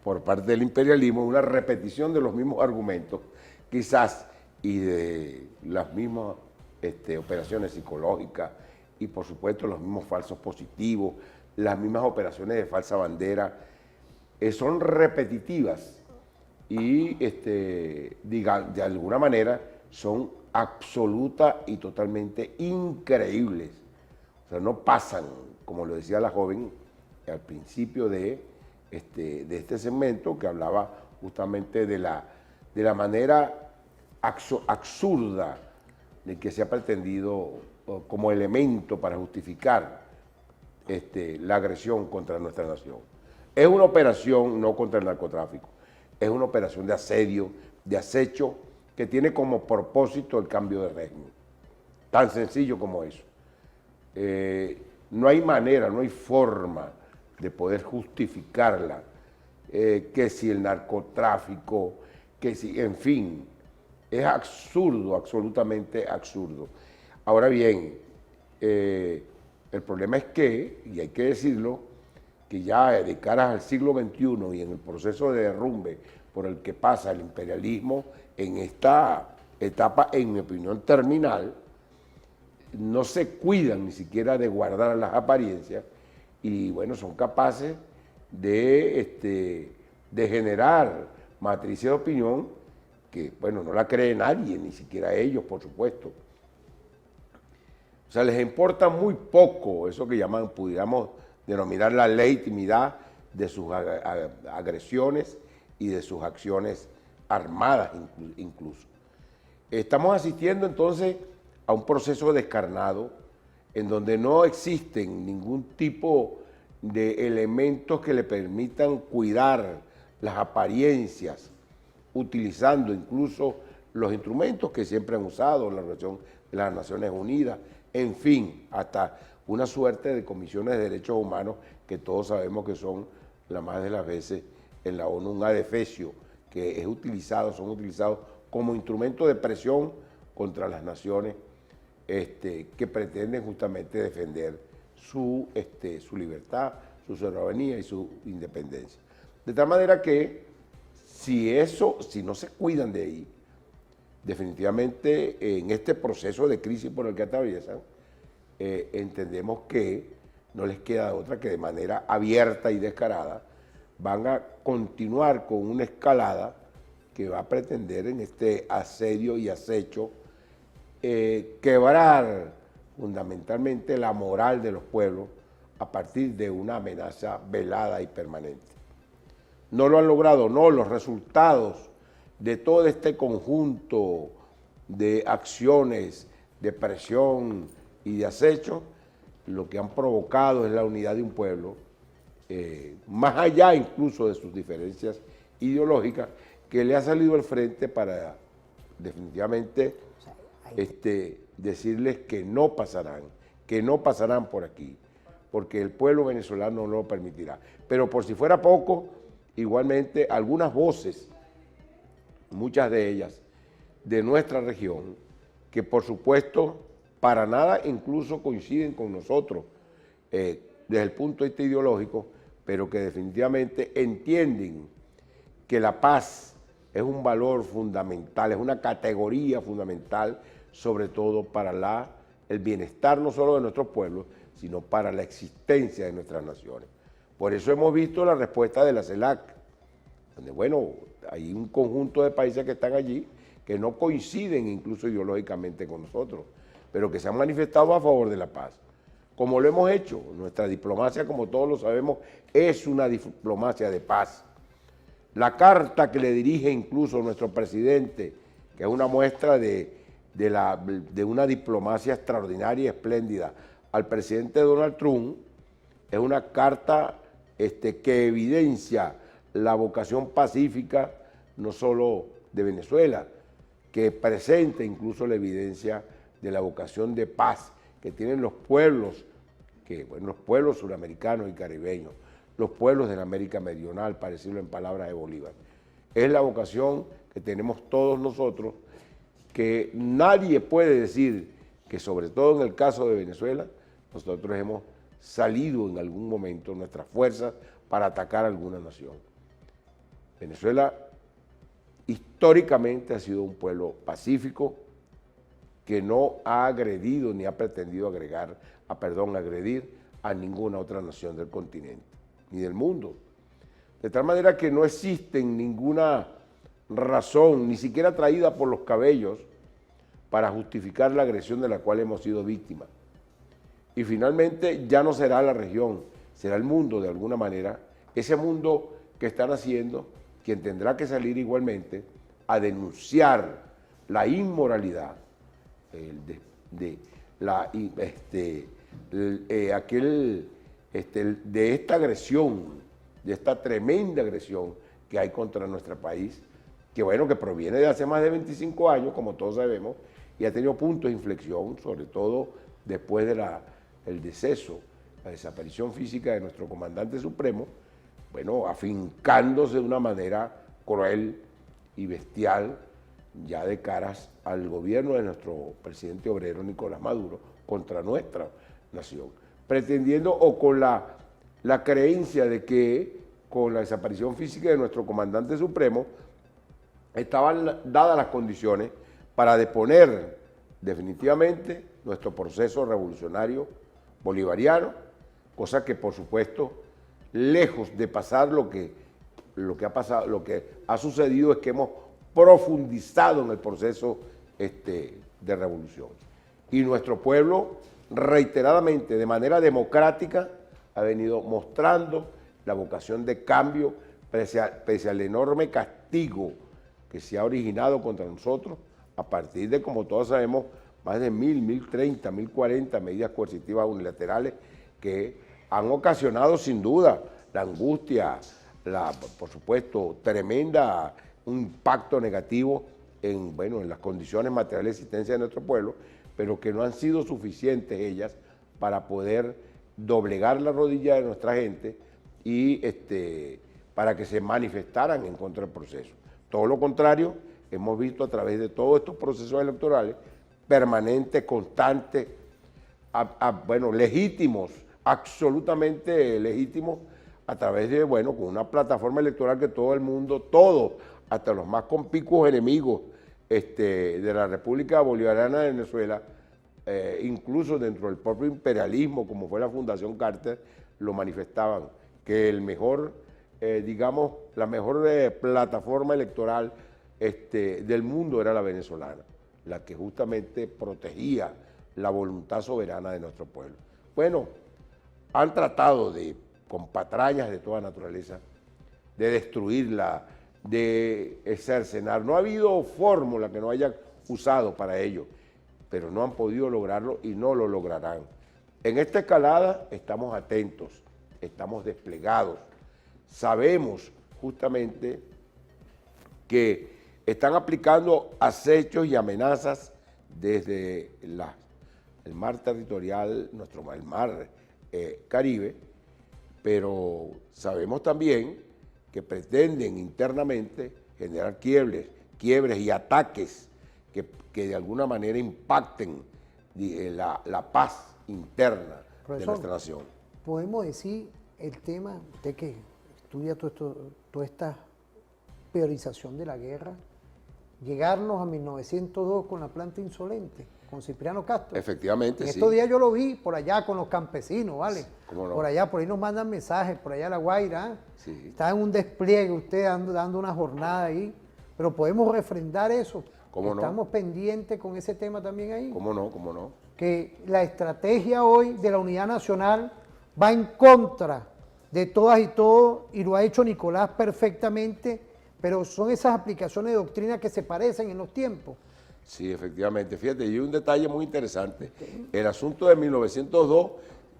por parte del imperialismo, una repetición de los mismos argumentos, quizás, y de las mismas operaciones psicológicas, y por supuesto los mismos falsos positivos, las mismas operaciones de falsa bandera, son repetitivas y de alguna manera son absoluta y totalmente increíbles. O sea, no pasan, como lo decía la joven al principio de este segmento, que hablaba justamente de la manera absurda de que se ha pretendido como elemento para justificar la agresión contra nuestra nación. Es una operación no contra el narcotráfico, es una operación de asedio, de acecho, que tiene como propósito el cambio de régimen. Tan sencillo como eso. No hay manera, no hay forma de poder justificarla, que si el narcotráfico, que si, en fin, es absurdo, absolutamente absurdo. Ahora bien, el problema es que, y hay que decirlo, que ya de cara al siglo XXI y en el proceso de derrumbe por el que pasa el imperialismo en esta etapa, en mi opinión, terminal, no se cuidan ni siquiera de guardar las apariencias y, bueno, son capaces de generar matrices de opinión que, bueno, no la cree nadie, ni siquiera ellos, por supuesto. O sea, les importa muy poco eso que llaman, pudiéramos denominar la legitimidad de sus agresiones y de sus acciones armadas incluso. Estamos asistiendo entonces a un proceso descarnado en donde no existen ningún tipo de elementos que le permitan cuidar las apariencias, utilizando incluso los instrumentos que siempre han usado, la Organización de las Naciones Unidas, en fin, hasta una suerte de comisiones de derechos humanos que todos sabemos que son la más de las veces en la ONU un adefesio que son utilizados como instrumento de presión contra las naciones que pretenden justamente defender su libertad, su soberanía y su independencia. De tal manera que si no se cuidan de ahí, definitivamente en este proceso de crisis por el que atraviesan, entendemos que no les queda otra que de manera abierta y descarada van a continuar con una escalada que va a pretender en este asedio y acecho quebrar fundamentalmente la moral de los pueblos a partir de una amenaza velada y permanente. No lo han logrado, no, los resultados de todo este conjunto de acciones, de presión y de acecho, lo que han provocado es la unidad de un pueblo, más allá incluso de sus diferencias ideológicas, que le ha salido al frente para definitivamente decirles que no pasarán por aquí, porque el pueblo venezolano no lo permitirá. Pero por si fuera poco, igualmente algunas voces, muchas de ellas de nuestra región, que por supuesto para nada incluso coinciden con nosotros desde el punto de vista ideológico, pero que definitivamente entienden que la paz es un valor fundamental, es una categoría fundamental, sobre todo para el bienestar no solo de nuestros pueblos, sino para la existencia de nuestras naciones. Por eso hemos visto la respuesta de la CELAC, donde, bueno, hay un conjunto de países que están allí que no coinciden incluso ideológicamente con nosotros, pero que se han manifestado a favor de la paz. Como lo hemos hecho, nuestra diplomacia, como todos lo sabemos, es una diplomacia de paz. La carta que le dirige incluso nuestro presidente, que es una muestra de una diplomacia extraordinaria y espléndida, al presidente Donald Trump, es una carta que evidencia la vocación pacífica no solo de Venezuela, que presenta incluso la evidencia de la vocación de paz que tienen los pueblos, los pueblos suramericanos y caribeños, los pueblos de la América Meridional, para decirlo en palabras de Bolívar. Es la vocación que tenemos todos nosotros, que nadie puede decir que, sobre todo en el caso de Venezuela, nosotros hemos salido en algún momento nuestras fuerzas para atacar a alguna nación. Venezuela históricamente ha sido un pueblo pacífico que no ha agredido ni ha pretendido agredir a ninguna otra nación del continente, ni del mundo. De tal manera que no existe ninguna razón, ni siquiera traída por los cabellos, para justificar la agresión de la cual hemos sido víctimas. Y finalmente ya no será la región, será el mundo de alguna manera, ese mundo que están haciendo, quien tendrá que salir igualmente a denunciar la inmoralidad, aquel de esta agresión, de esta tremenda agresión que hay contra nuestro país, que bueno, que proviene de hace más de 25 años, como todos sabemos, y ha tenido puntos de inflexión, sobre todo después del deceso, la desaparición física de nuestro comandante supremo, bueno, afincándose de una manera cruel y bestial, ya de caras al gobierno de nuestro presidente obrero Nicolás Maduro, contra nuestra nación, pretendiendo o con la creencia de que con la desaparición física de nuestro comandante supremo estaban dadas las condiciones para deponer definitivamente nuestro proceso revolucionario bolivariano, cosa que por supuesto, lejos de pasar lo que ha sucedido es que hemos profundizado en el proceso de revolución. Y nuestro pueblo reiteradamente, de manera democrática, ha venido mostrando la vocación de cambio pese al enorme castigo que se ha originado contra nosotros a partir de, como todos sabemos, más de 1.030, 1.040 medidas coercitivas unilaterales que han ocasionado sin duda la angustia, por supuesto, tremenda, un impacto negativo en las condiciones materiales de existencia de nuestro pueblo, pero que no han sido suficientes ellas para poder doblegar la rodilla de nuestra gente y para que se manifestaran en contra del proceso. Todo lo contrario, hemos visto a través de todos estos procesos electorales permanentes, constantes, legítimos, absolutamente legítimos, a través de, con una plataforma electoral que todo el mundo, todos, hasta los más conspicuos enemigos de la República Bolivariana de Venezuela, incluso dentro del propio imperialismo, como fue la Fundación Carter, lo manifestaban, que el mejor, la mejor plataforma electoral del mundo era la venezolana, la que justamente protegía la voluntad soberana de nuestro pueblo. Bueno, han tratado con patrañas de toda naturaleza, de destruirla, de cercenar. No ha habido fórmula que no hayan usado para ello, pero no han podido lograrlo y no lo lograrán. En esta escalada estamos atentos, estamos desplegados, sabemos justamente que están aplicando acechos y amenazas desde el mar territorial, el mar Caribe, pero sabemos también que pretenden internamente generar quiebres y ataques que de alguna manera impacten la paz interna de nuestra nación. Podemos decir el tema, usted que estudia toda esta priorización de la guerra, llegarnos a 1902 con la planta Insolente, con Cipriano Castro. Efectivamente, en sí. Estos días yo lo vi por allá con los campesinos, ¿vale? ¿Cómo no? Por allá, por ahí nos mandan mensajes, por allá La Guaira, ¿eh? Sí. Está en un despliegue usted dando una jornada ahí, pero podemos refrendar eso. ¿Cómo no? Estamos pendientes con ese tema también ahí. ¿Cómo no? ¿Cómo no? Que la estrategia hoy de la unidad nacional va en contra de todas y todos, y lo ha hecho Nicolás perfectamente, pero son esas aplicaciones de doctrina que se parecen en los tiempos. Sí, efectivamente. Fíjate, y un detalle muy interesante. El asunto de 1902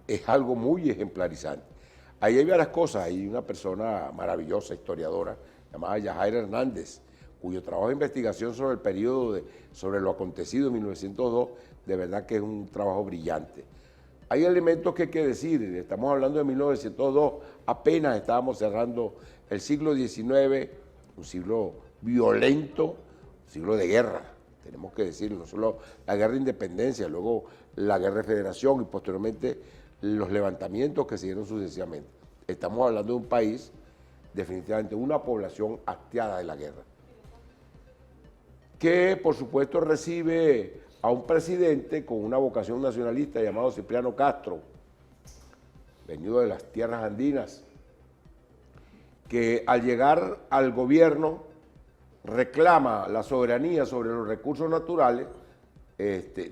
es algo muy ejemplarizante. Ahí hay varias cosas. Hay una persona maravillosa, historiadora, llamada Yajaira Hernández, cuyo trabajo de investigación sobre el periodo, sobre lo acontecido en 1902, de verdad que es un trabajo brillante. Hay elementos que hay que decir. Estamos hablando de 1902, apenas estábamos cerrando el siglo XIX, un siglo violento, un siglo de guerra, tenemos que decir, no solo la guerra de independencia, luego la guerra de federación y posteriormente los levantamientos que siguieron sucesivamente. Estamos hablando de un país, definitivamente una población hastiada de la guerra, que por supuesto recibe a un presidente con una vocación nacionalista llamado Cipriano Castro, venido de las tierras andinas, que al llegar al gobierno reclama la soberanía sobre los recursos naturales,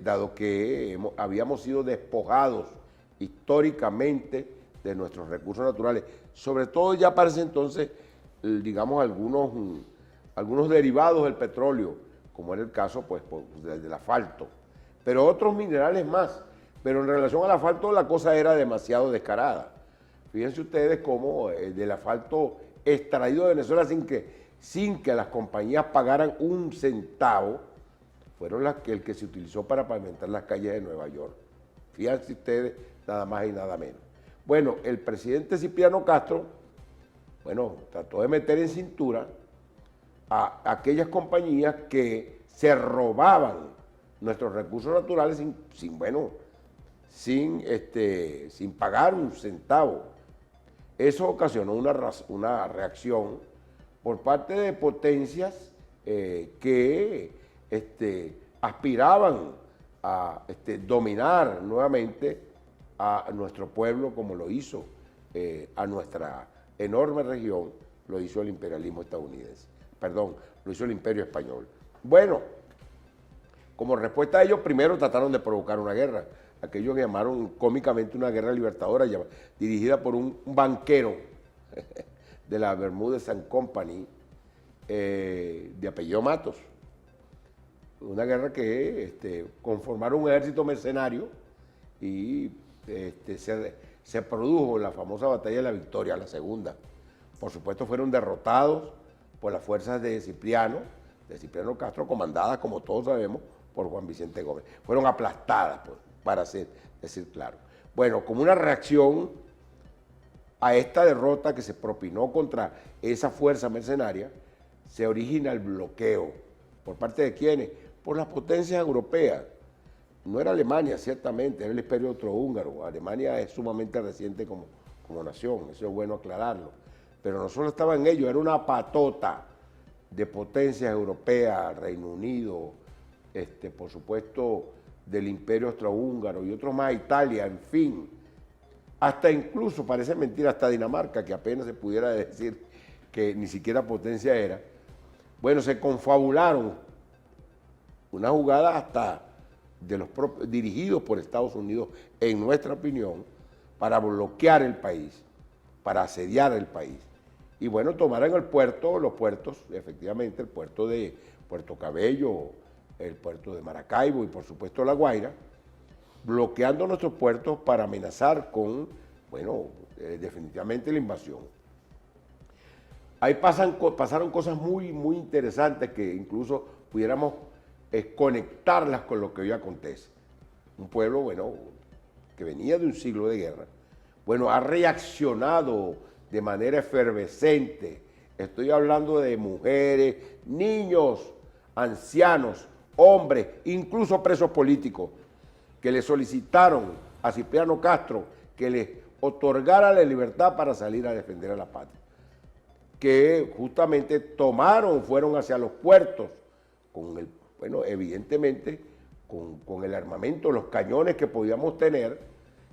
dado que habíamos sido despojados históricamente de nuestros recursos naturales, sobre todo ya para ese entonces, digamos, algunos derivados del petróleo, como era el caso pues, del asfalto, pero otros minerales más. Pero en relación al asfalto la cosa era demasiado descarada, Fíjense ustedes cómo del asfalto extraído de Venezuela sin que las compañías pagaran un centavo, fueron el que se utilizó para pavimentar las calles de Nueva York. Fíjense ustedes, nada más y nada menos. Bueno, el presidente Cipriano Castro, bueno, trató de meter en cintura a aquellas compañías que se robaban nuestros recursos naturales sin pagar un centavo. Eso ocasionó una reacción por parte de potencias que aspiraban a dominar nuevamente a nuestro pueblo como lo hizo a nuestra enorme región, lo hizo el imperialismo estadounidense. Perdón, lo hizo el imperio español. Bueno, como respuesta a ello, primero trataron de provocar una guerra, aquello que llamaron cómicamente una guerra libertadora, dirigida por un banquero de la Bermúdez and Company, de apellido Matos. Una guerra que conformaron un ejército mercenario y se produjo la famosa batalla de la Victoria, la segunda. Por supuesto fueron derrotados por las fuerzas de Cipriano Castro, comandadas, como todos sabemos, por Juan Vicente Gómez. Fueron aplastadas, pues, para decir claro. Bueno, como una reacción a esta derrota que se propinó contra esa fuerza mercenaria, se origina el bloqueo. ¿Por parte de quiénes? Por las potencias europeas. No era Alemania, ciertamente, era el Imperio Austrohúngaro. Alemania es sumamente reciente como nación, eso es bueno aclararlo. Pero no solo estaba en ello, era una patota de potencias europeas, Reino Unido, por supuesto, del Imperio Austrohúngaro y otros más, Italia, en fin. Hasta incluso, parece mentira, hasta Dinamarca, que apenas se pudiera decir que ni siquiera potencia era. Bueno, se confabularon una jugada hasta de los dirigidos por Estados Unidos, en nuestra opinión, para bloquear el país, para asediar el país. Y bueno, tomaron los puertos, efectivamente, el puerto de Puerto Cabello, el puerto de Maracaibo y por supuesto La Guaira, bloqueando nuestros puertos para amenazar con, definitivamente la invasión. Ahí pasaron cosas muy, muy interesantes que incluso pudiéramos conectarlas con lo que hoy acontece. Un pueblo, que venía de un siglo de guerra, ha reaccionado de manera efervescente. Estoy hablando de mujeres, niños, ancianos, hombres, incluso presos políticos, que le solicitaron a Cipriano Castro que les otorgara la libertad para salir a defender a la patria. Que justamente fueron hacia los puertos, evidentemente, con el armamento, los cañones que podíamos tener,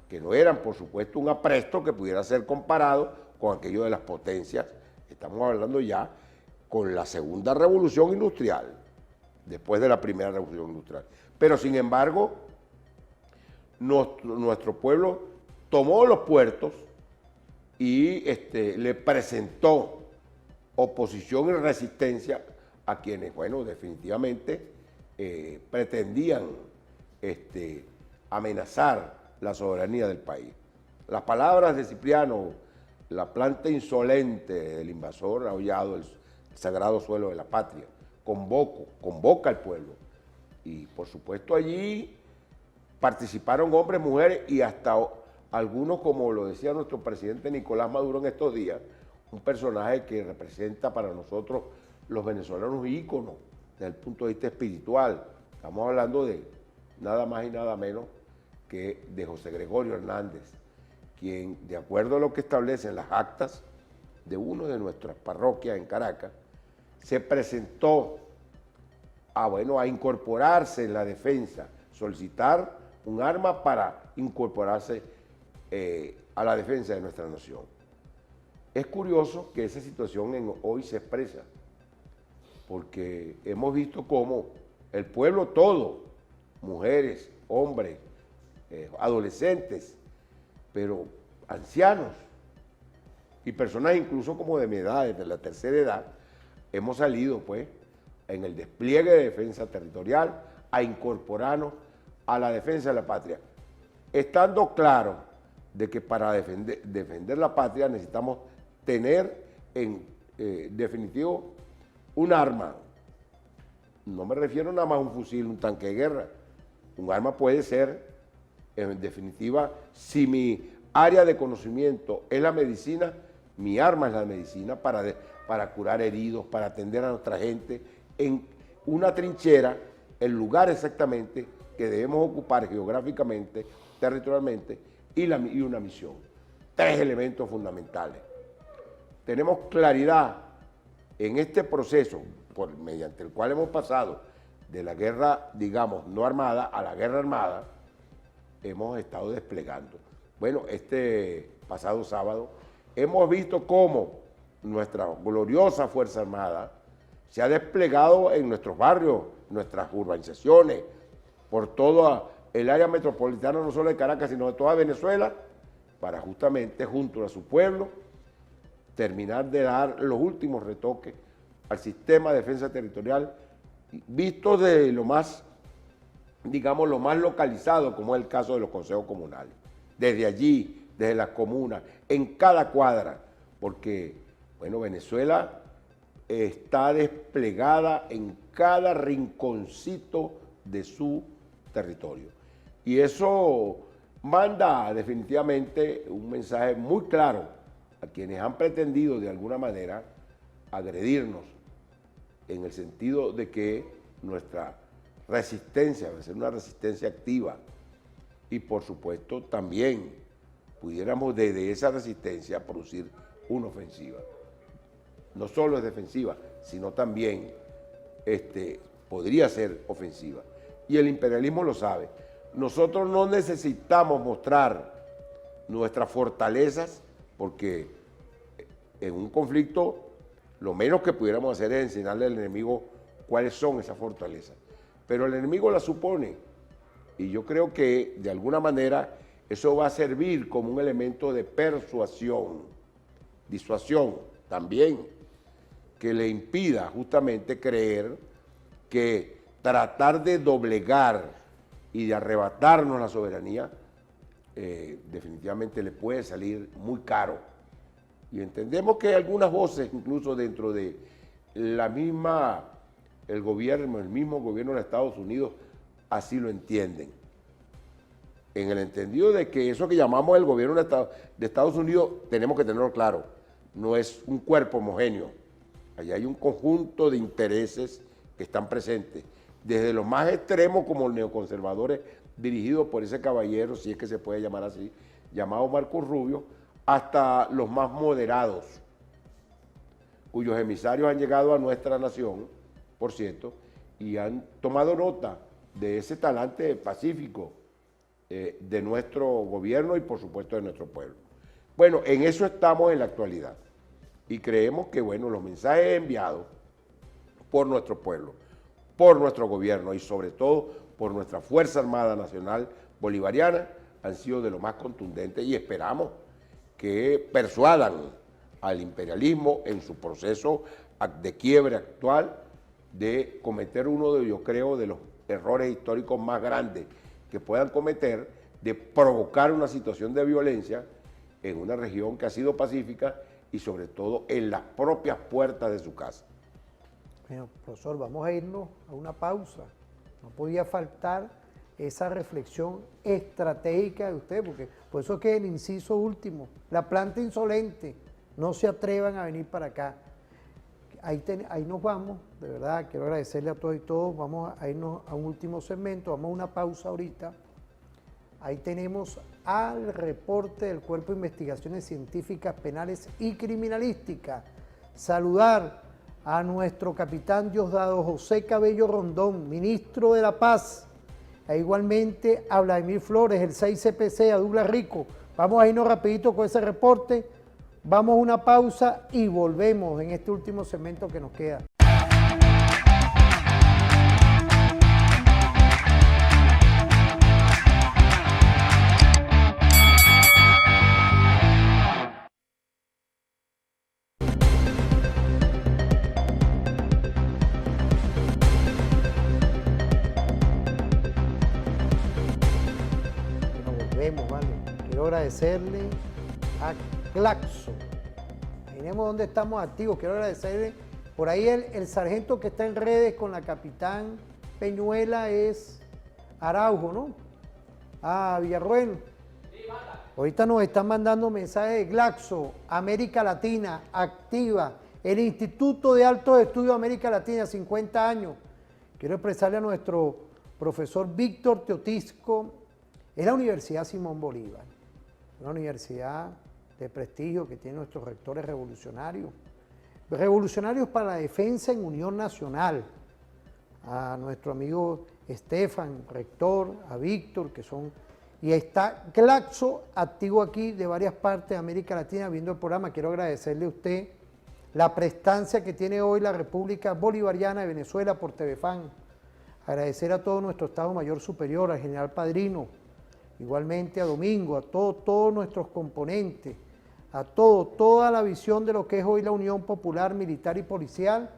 que no eran, por supuesto, un apresto que pudiera ser comparado con aquello de las potencias. Estamos hablando ya con la segunda revolución industrial, después de la primera revolución industrial. Pero, sin embargo, nuestro pueblo tomó los puertos y le presentó oposición y resistencia a quienes, definitivamente pretendían amenazar la soberanía del país. Las palabras de Cipriano, la planta insolente del invasor ha hollado el sagrado suelo de la patria, convoca al pueblo. Y por supuesto allí participaron hombres, mujeres y hasta algunos, como lo decía nuestro presidente Nicolás Maduro en estos días, un personaje que representa para nosotros los venezolanos íconos desde el punto de vista espiritual. Estamos hablando de nada más y nada menos que de José Gregorio Hernández, quien, de acuerdo a lo que establecen las actas de una de nuestras parroquias en Caracas, se presentó a incorporarse en la defensa, solicitar un arma para incorporarse a la defensa de nuestra nación. Es curioso que esa situación hoy se expresa, porque hemos visto cómo el pueblo todo, mujeres, hombres, adolescentes, pero ancianos y personas incluso como de mi edad, de la tercera edad, hemos salido pues en el despliegue de defensa territorial a incorporarnos a la defensa de la patria, estando claro de que para defender la patria necesitamos tener en definitivo un arma. No me refiero nada más a un fusil, un tanque de guerra. Un arma puede ser, en definitiva, si mi área de conocimiento es la medicina, mi arma es la medicina para curar heridos, para atender a nuestra gente en una trinchera, el lugar exactamente que debemos ocupar geográficamente, territorialmente y una misión. 3 elementos fundamentales. Tenemos claridad en este proceso mediante el cual hemos pasado de la guerra, digamos, no armada a la guerra armada, hemos estado desplegando. Bueno, este pasado sábado hemos visto cómo nuestra gloriosa Fuerza Armada se ha desplegado en nuestros barrios, nuestras urbanizaciones, por toda el área metropolitana, no solo de Caracas, sino de toda Venezuela, para justamente, junto a su pueblo, terminar de dar los últimos retoques al sistema de defensa territorial, visto de lo más, digamos, lo más localizado, como es el caso de los consejos comunales. Desde allí, desde las comunas, en cada cuadra, porque, bueno, Venezuela está desplegada en cada rinconcito de su territorio. Y eso manda definitivamente un mensaje muy claro a quienes han pretendido de alguna manera agredirnos, en el sentido de que nuestra resistencia va a ser una resistencia activa y por supuesto también pudiéramos desde esa resistencia producir una ofensiva. No solo es defensiva, sino también podría ser ofensiva. Y el imperialismo lo sabe. Nosotros no necesitamos mostrar nuestras fortalezas porque en un conflicto lo menos que pudiéramos hacer es enseñarle al enemigo cuáles son esas fortalezas. Pero el enemigo las supone y yo creo que de alguna manera eso va a servir como un elemento de persuasión, disuasión también, que le impida justamente creer que tratar de doblegar y de arrebatarnos la soberanía definitivamente le puede salir muy caro. Y entendemos que algunas voces, incluso dentro de el mismo gobierno de Estados Unidos, así lo entienden. En el entendido de que eso que llamamos el gobierno de Estados Unidos, tenemos que tenerlo claro, no es un cuerpo homogéneo. Allá hay un conjunto de intereses que están presentes, desde los más extremos como los neoconservadores dirigidos por ese caballero, si es que se puede llamar así, llamado Marco Rubio, hasta los más moderados, cuyos emisarios han llegado a nuestra nación, por cierto, y han tomado nota de ese talante pacífico de nuestro gobierno y por supuesto de nuestro pueblo. Bueno, en eso estamos en la actualidad y creemos que, bueno, los mensajes enviados por nuestro pueblo, por nuestro gobierno y sobre todo por nuestra Fuerza Armada Nacional Bolivariana han sido de lo más contundentes y esperamos que persuadan al imperialismo en su proceso de quiebre actual de cometer uno de, yo creo, de los errores históricos más grandes que puedan cometer, de provocar una situación de violencia en una región que ha sido pacífica y sobre todo en las propias puertas de su casa. Bueno, profesor, vamos a irnos a una pausa. No podía faltar esa reflexión estratégica de usted, porque por eso es que el inciso último, la planta insolente, no se atrevan a venir para acá. Ahí nos vamos, de verdad, quiero agradecerle a todos y todos, vamos a irnos a un último segmento, vamos a una pausa ahorita. Ahí tenemos al reporte del Cuerpo de Investigaciones Científicas, Penales y Criminalísticas. Saludar a nuestro capitán Diosdado José Cabello Rondón, ministro de la Paz, e igualmente a Vladimir Flores, el 6CPC, a Douglas Rico. Vamos a irnos rapidito con ese reporte, vamos a una pausa y volvemos en este último segmento que nos queda. agradecerle a Claxo. Miremos dónde estamos activos. Quiero agradecerle por ahí el sargento que está en redes con la capitán Peñuela es Araujo, ¿no? Ah, Villarruel. Ahorita nos están mandando mensajes de Glaxo, América Latina, activa, el Instituto de Altos Estudios de América Latina, 50 años. Quiero expresarle a nuestro profesor Víctor Teotisco, es la Universidad Simón Bolívar, una universidad de prestigio que tiene nuestros rectores revolucionarios, revolucionarios para la defensa en unión nacional, a nuestro amigo Estefan, rector, a Víctor, que son... Y está Glaxo activo aquí de varias partes de América Latina viendo el programa. Quiero agradecerle a usted la prestancia que tiene hoy la República Bolivariana de Venezuela por TVFAN. Agradecer a todo nuestro Estado Mayor Superior, al General Padrino, igualmente a Domingo, a todos nuestros componentes, a toda la visión de lo que es hoy la Unión Popular Militar y Policial,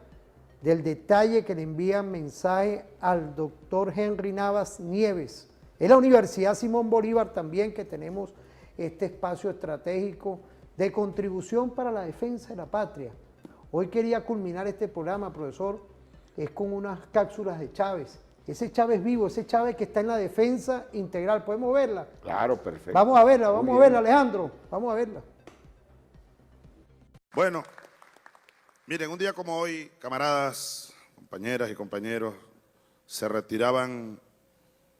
del detalle que le envían mensaje al doctor Henry Navas Nieves. Es la Universidad Simón Bolívar también que tenemos este espacio estratégico de contribución para la defensa de la patria. Hoy quería culminar este programa, profesor, es con unas cápsulas de Chávez. Ese Chávez vivo, ese Chávez que está en la defensa integral. ¿Podemos verla? Claro, perfecto. Vamos a verla, Alejandro. Vamos a verla. Bueno, miren, un día como hoy, camaradas, compañeras y compañeros, se retiraban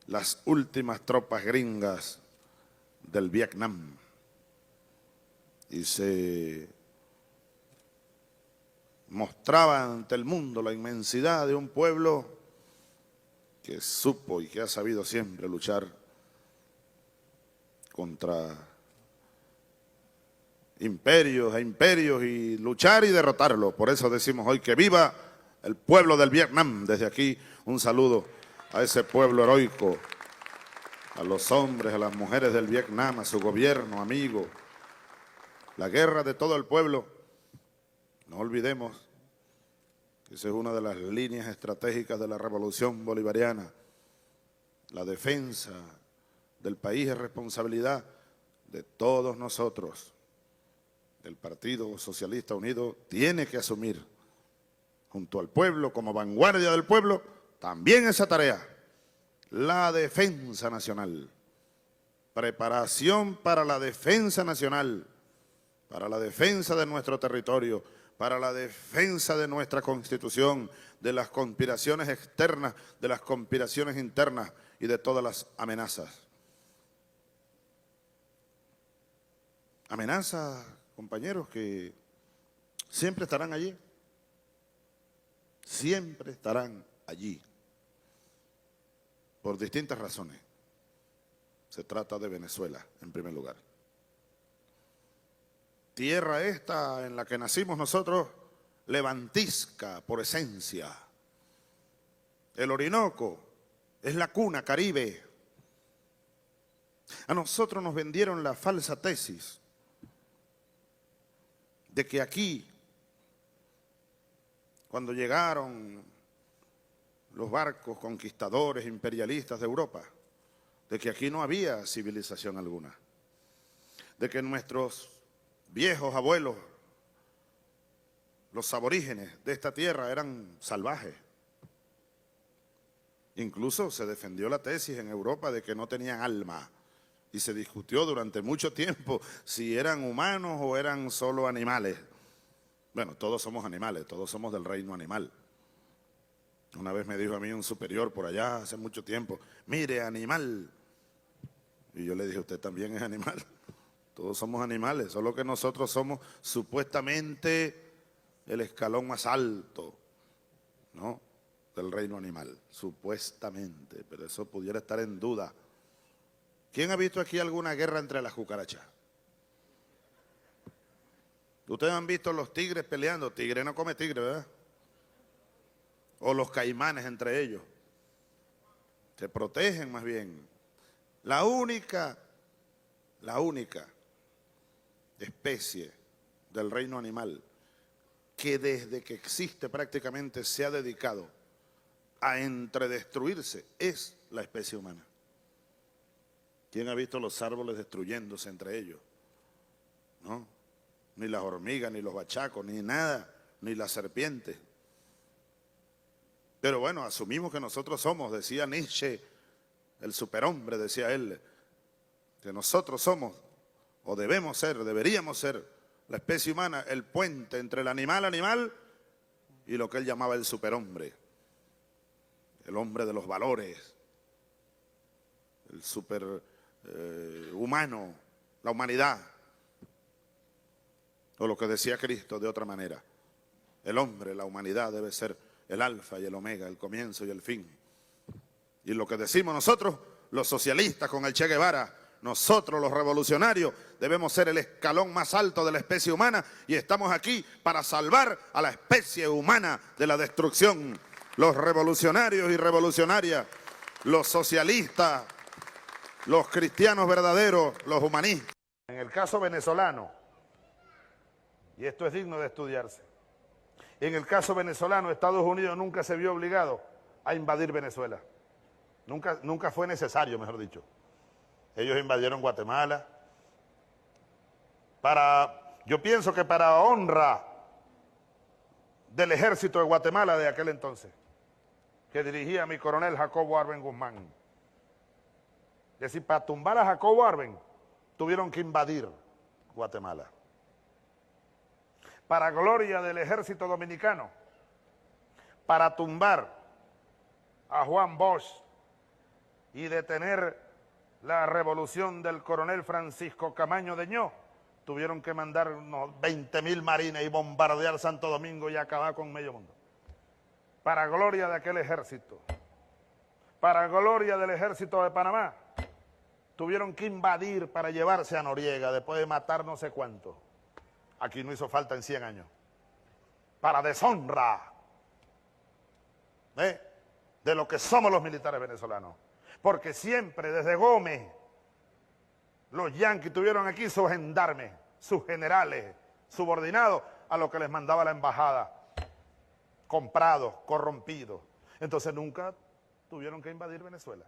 las últimas tropas gringas del Vietnam y se mostraba ante el mundo la inmensidad de un pueblo que supo y que ha sabido siempre luchar contra imperios e imperios y luchar y derrotarlos. Por eso decimos hoy que viva el pueblo del Vietnam. Desde aquí un saludo a ese pueblo heroico, a los hombres, a las mujeres del Vietnam, a su gobierno, amigo. La guerra de todo el pueblo, no olvidemos que esa es una de las líneas estratégicas de la revolución bolivariana. La defensa del país es responsabilidad de todos nosotros. El Partido Socialista Unido tiene que asumir, junto al pueblo, como vanguardia del pueblo, también esa tarea, la defensa nacional, preparación para la defensa nacional, para la defensa de nuestro territorio, para la defensa de nuestra Constitución, de las conspiraciones externas, de las conspiraciones internas y de todas las amenazas. Amenazas, compañeros, que siempre estarán allí, siempre estarán allí. Por distintas razones. Se trata de Venezuela, en primer lugar. Tierra esta en la que nacimos nosotros, levantisca por esencia. El Orinoco es la cuna caribe. A nosotros nos vendieron la falsa tesis de que aquí, cuando llegaron los barcos conquistadores, imperialistas de Europa, de que aquí no había civilización alguna, de que nuestros viejos abuelos, los aborígenes de esta tierra eran salvajes. Incluso se defendió la tesis en Europa de que no tenían alma y se discutió durante mucho tiempo si eran humanos o eran solo animales. Bueno, todos somos animales, todos somos del reino animal. Una vez me dijo a mí un superior por allá hace mucho tiempo, mire, animal. Y yo le dije, usted también es animal. Todos somos animales, solo que nosotros somos supuestamente el escalón más alto, ¿no?, del reino animal, supuestamente, pero eso pudiera estar en duda. ¿Quién ha visto aquí alguna guerra entre las cucarachas? Ustedes han visto los tigres peleando, tigre no come tigre, ¿verdad? O los caimanes entre ellos. Se protegen más bien. La única especie del reino animal que desde que existe prácticamente se ha dedicado a entredestruirse es la especie humana. ¿Quién ha visto los árboles destruyéndose entre ellos? ¿No? Ni las hormigas, ni los bachacos, ni nada, ni las serpientes. Pero bueno, asumimos que nosotros somos, decía Nietzsche, el superhombre, decía él, que nosotros somos, o debemos ser, deberíamos ser, la especie humana, el puente entre el animal y lo que él llamaba el superhombre, el hombre de los valores, el humano, la humanidad, o lo que decía Cristo de otra manera, el hombre, la humanidad debe ser el alfa y el omega, el comienzo y el fin. Y lo que decimos nosotros, los socialistas con el Che Guevara, nosotros los revolucionarios debemos ser el escalón más alto de la especie humana y estamos aquí para salvar a la especie humana de la destrucción. Los revolucionarios y revolucionarias, los socialistas, los cristianos verdaderos, los humanistas. En el caso venezolano, y esto es digno de estudiarse, en el caso venezolano, Estados Unidos nunca se vio obligado a invadir Venezuela. Nunca fue necesario, mejor dicho. Ellos invadieron Guatemala. Yo pienso que para honra del ejército de Guatemala de aquel entonces, que dirigía mi coronel Jacobo Arben Guzmán. Es decir, para tumbar a Jacobo Arben, tuvieron que invadir Guatemala. Para gloria del ejército dominicano, para tumbar a Juan Bosch y detener la revolución del coronel Francisco Camaño Deñó, tuvieron que mandar unos 20.000 marines y bombardear Santo Domingo y acabar con medio mundo. Para gloria de aquel ejército, para gloria del ejército de Panamá, tuvieron que invadir para llevarse a Noriega después de matar no sé cuánto. Aquí no hizo falta en 100 años. Para deshonra de lo que somos los militares venezolanos. Porque siempre, desde Gómez, los yanquis tuvieron aquí sus gendarmes, sus generales, subordinados a lo que les mandaba la embajada, comprados, corrompidos. Entonces nunca tuvieron que invadir Venezuela.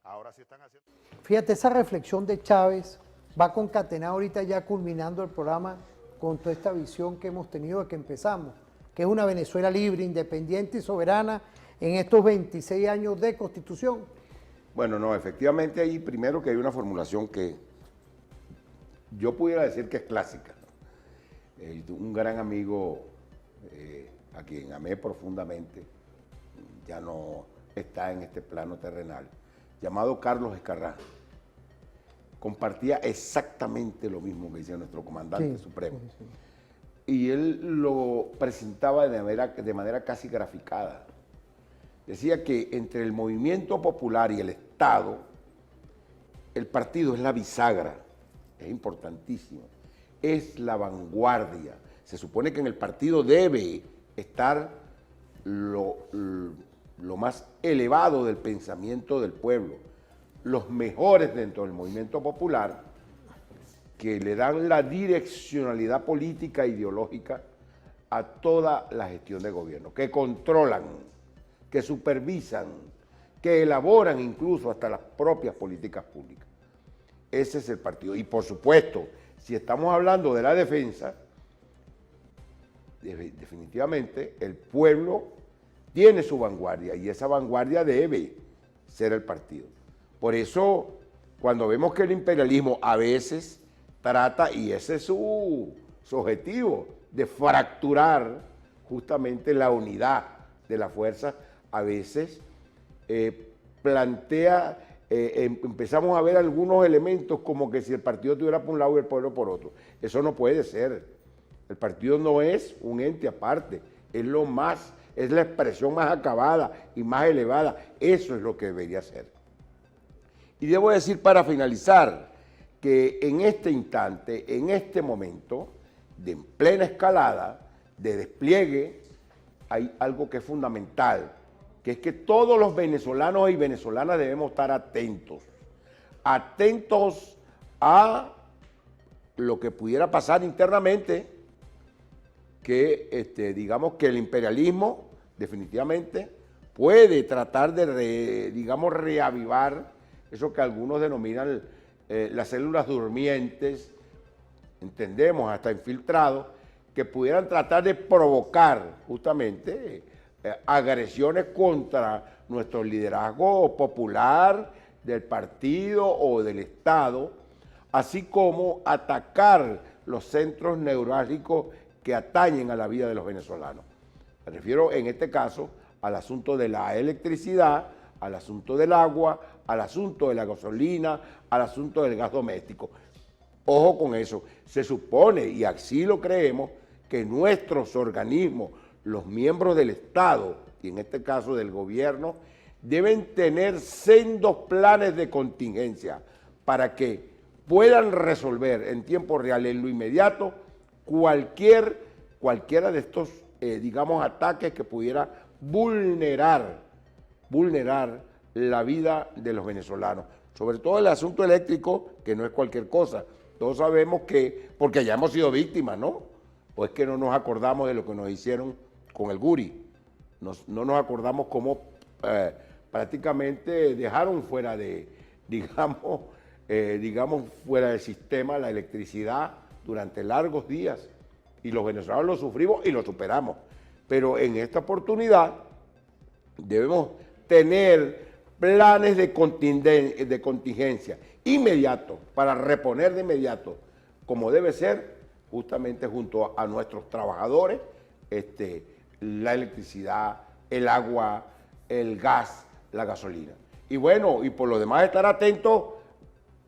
Ahora sí están haciendo... Fíjate, esa reflexión de Chávez va concatenada ahorita ya culminando el programa con toda esta visión que hemos tenido de que empezamos, que es una Venezuela libre, independiente y soberana en estos 26 años de Constitución. Bueno, no, efectivamente hay primero que hay una formulación que yo pudiera decir que es clásica. Un gran amigo a quien amé profundamente, ya no está en este plano terrenal, llamado Carlos Escarrá, compartía exactamente lo mismo que dice nuestro comandante supremo. Sí. Y él lo presentaba de manera casi graficada. Decía que entre el movimiento popular y el Estado, el partido es la bisagra, es importantísimo, es la vanguardia. Se supone que en el partido debe estar lo más elevado del pensamiento del pueblo, los mejores dentro del movimiento popular, que le dan la direccionalidad política e ideológica a toda la gestión de gobierno, que controlan, que supervisan, que elaboran incluso hasta las propias políticas públicas. Ese es el partido. Y por supuesto, si estamos hablando de la defensa, definitivamente el pueblo tiene su vanguardia y esa vanguardia debe ser el partido. Por eso, cuando vemos que el imperialismo a veces trata, y ese es su objetivo, de fracturar justamente la unidad de la fuerza, a veces plantea, empezamos a ver algunos elementos como que si el partido estuviera por un lado y el pueblo por otro. Eso no puede ser. El partido no es un ente aparte, es la expresión más acabada y más elevada. Eso es lo que debería ser. Y debo decir para finalizar que en este instante, en este momento, de en plena escalada, de despliegue, hay algo que es fundamental, que es que todos los venezolanos y venezolanas debemos estar atentos a lo que pudiera pasar internamente, que digamos que el imperialismo definitivamente puede tratar de, reavivar eso que algunos denominan las células durmientes, entendemos, hasta infiltrados, que pudieran tratar de provocar justamente agresiones contra nuestro liderazgo popular del partido o del Estado, así como atacar los centros neurálgicos que atañen a la vida de los venezolanos. Me refiero en este caso al asunto de la electricidad, al asunto del agua, al asunto de la gasolina, al asunto del gas doméstico. Ojo con eso, se supone, y así lo creemos, que nuestros organismos, los miembros del Estado, y en este caso del gobierno, deben tener sendos planes de contingencia para que puedan resolver en tiempo real, en lo inmediato, cualquiera de estos, digamos, ataques que pudiera vulnerar la vida de los venezolanos. Sobre todo el asunto eléctrico, que no es cualquier cosa. Todos sabemos que, porque ya hemos sido víctimas, ¿no? O es que no nos acordamos de lo que nos hicieron con el Guri. No nos acordamos cómo prácticamente dejaron fuera de, digamos, fuera del sistema la electricidad durante largos días. Y los venezolanos lo sufrimos y lo superamos. Pero en esta oportunidad debemos tener planes de contingencia inmediatos para reponer de inmediato, como debe ser, justamente junto a nuestros trabajadores, la electricidad, el agua, el gas, la gasolina. Y bueno, y por lo demás estar atentos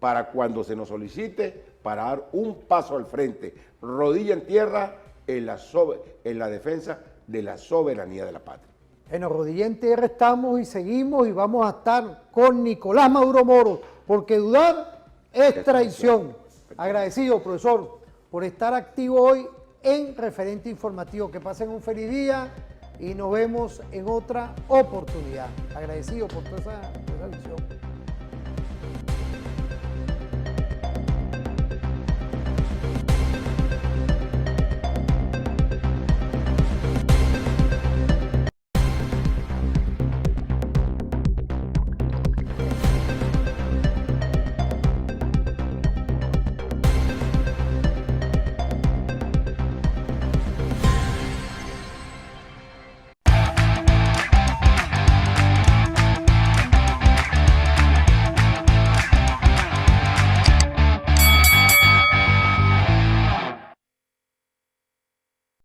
para cuando se nos solicite, para dar un paso al frente, rodilla en tierra en la defensa de la soberanía de la patria. Bueno, rodilla en tierra estamos y seguimos y vamos a estar con Nicolás Maduro Moros, porque dudar es traición. Agradecido, profesor, por estar activo hoy en Referente Informativo. Que pasen un feliz día y nos vemos en otra oportunidad. Agradecido por toda esa visión.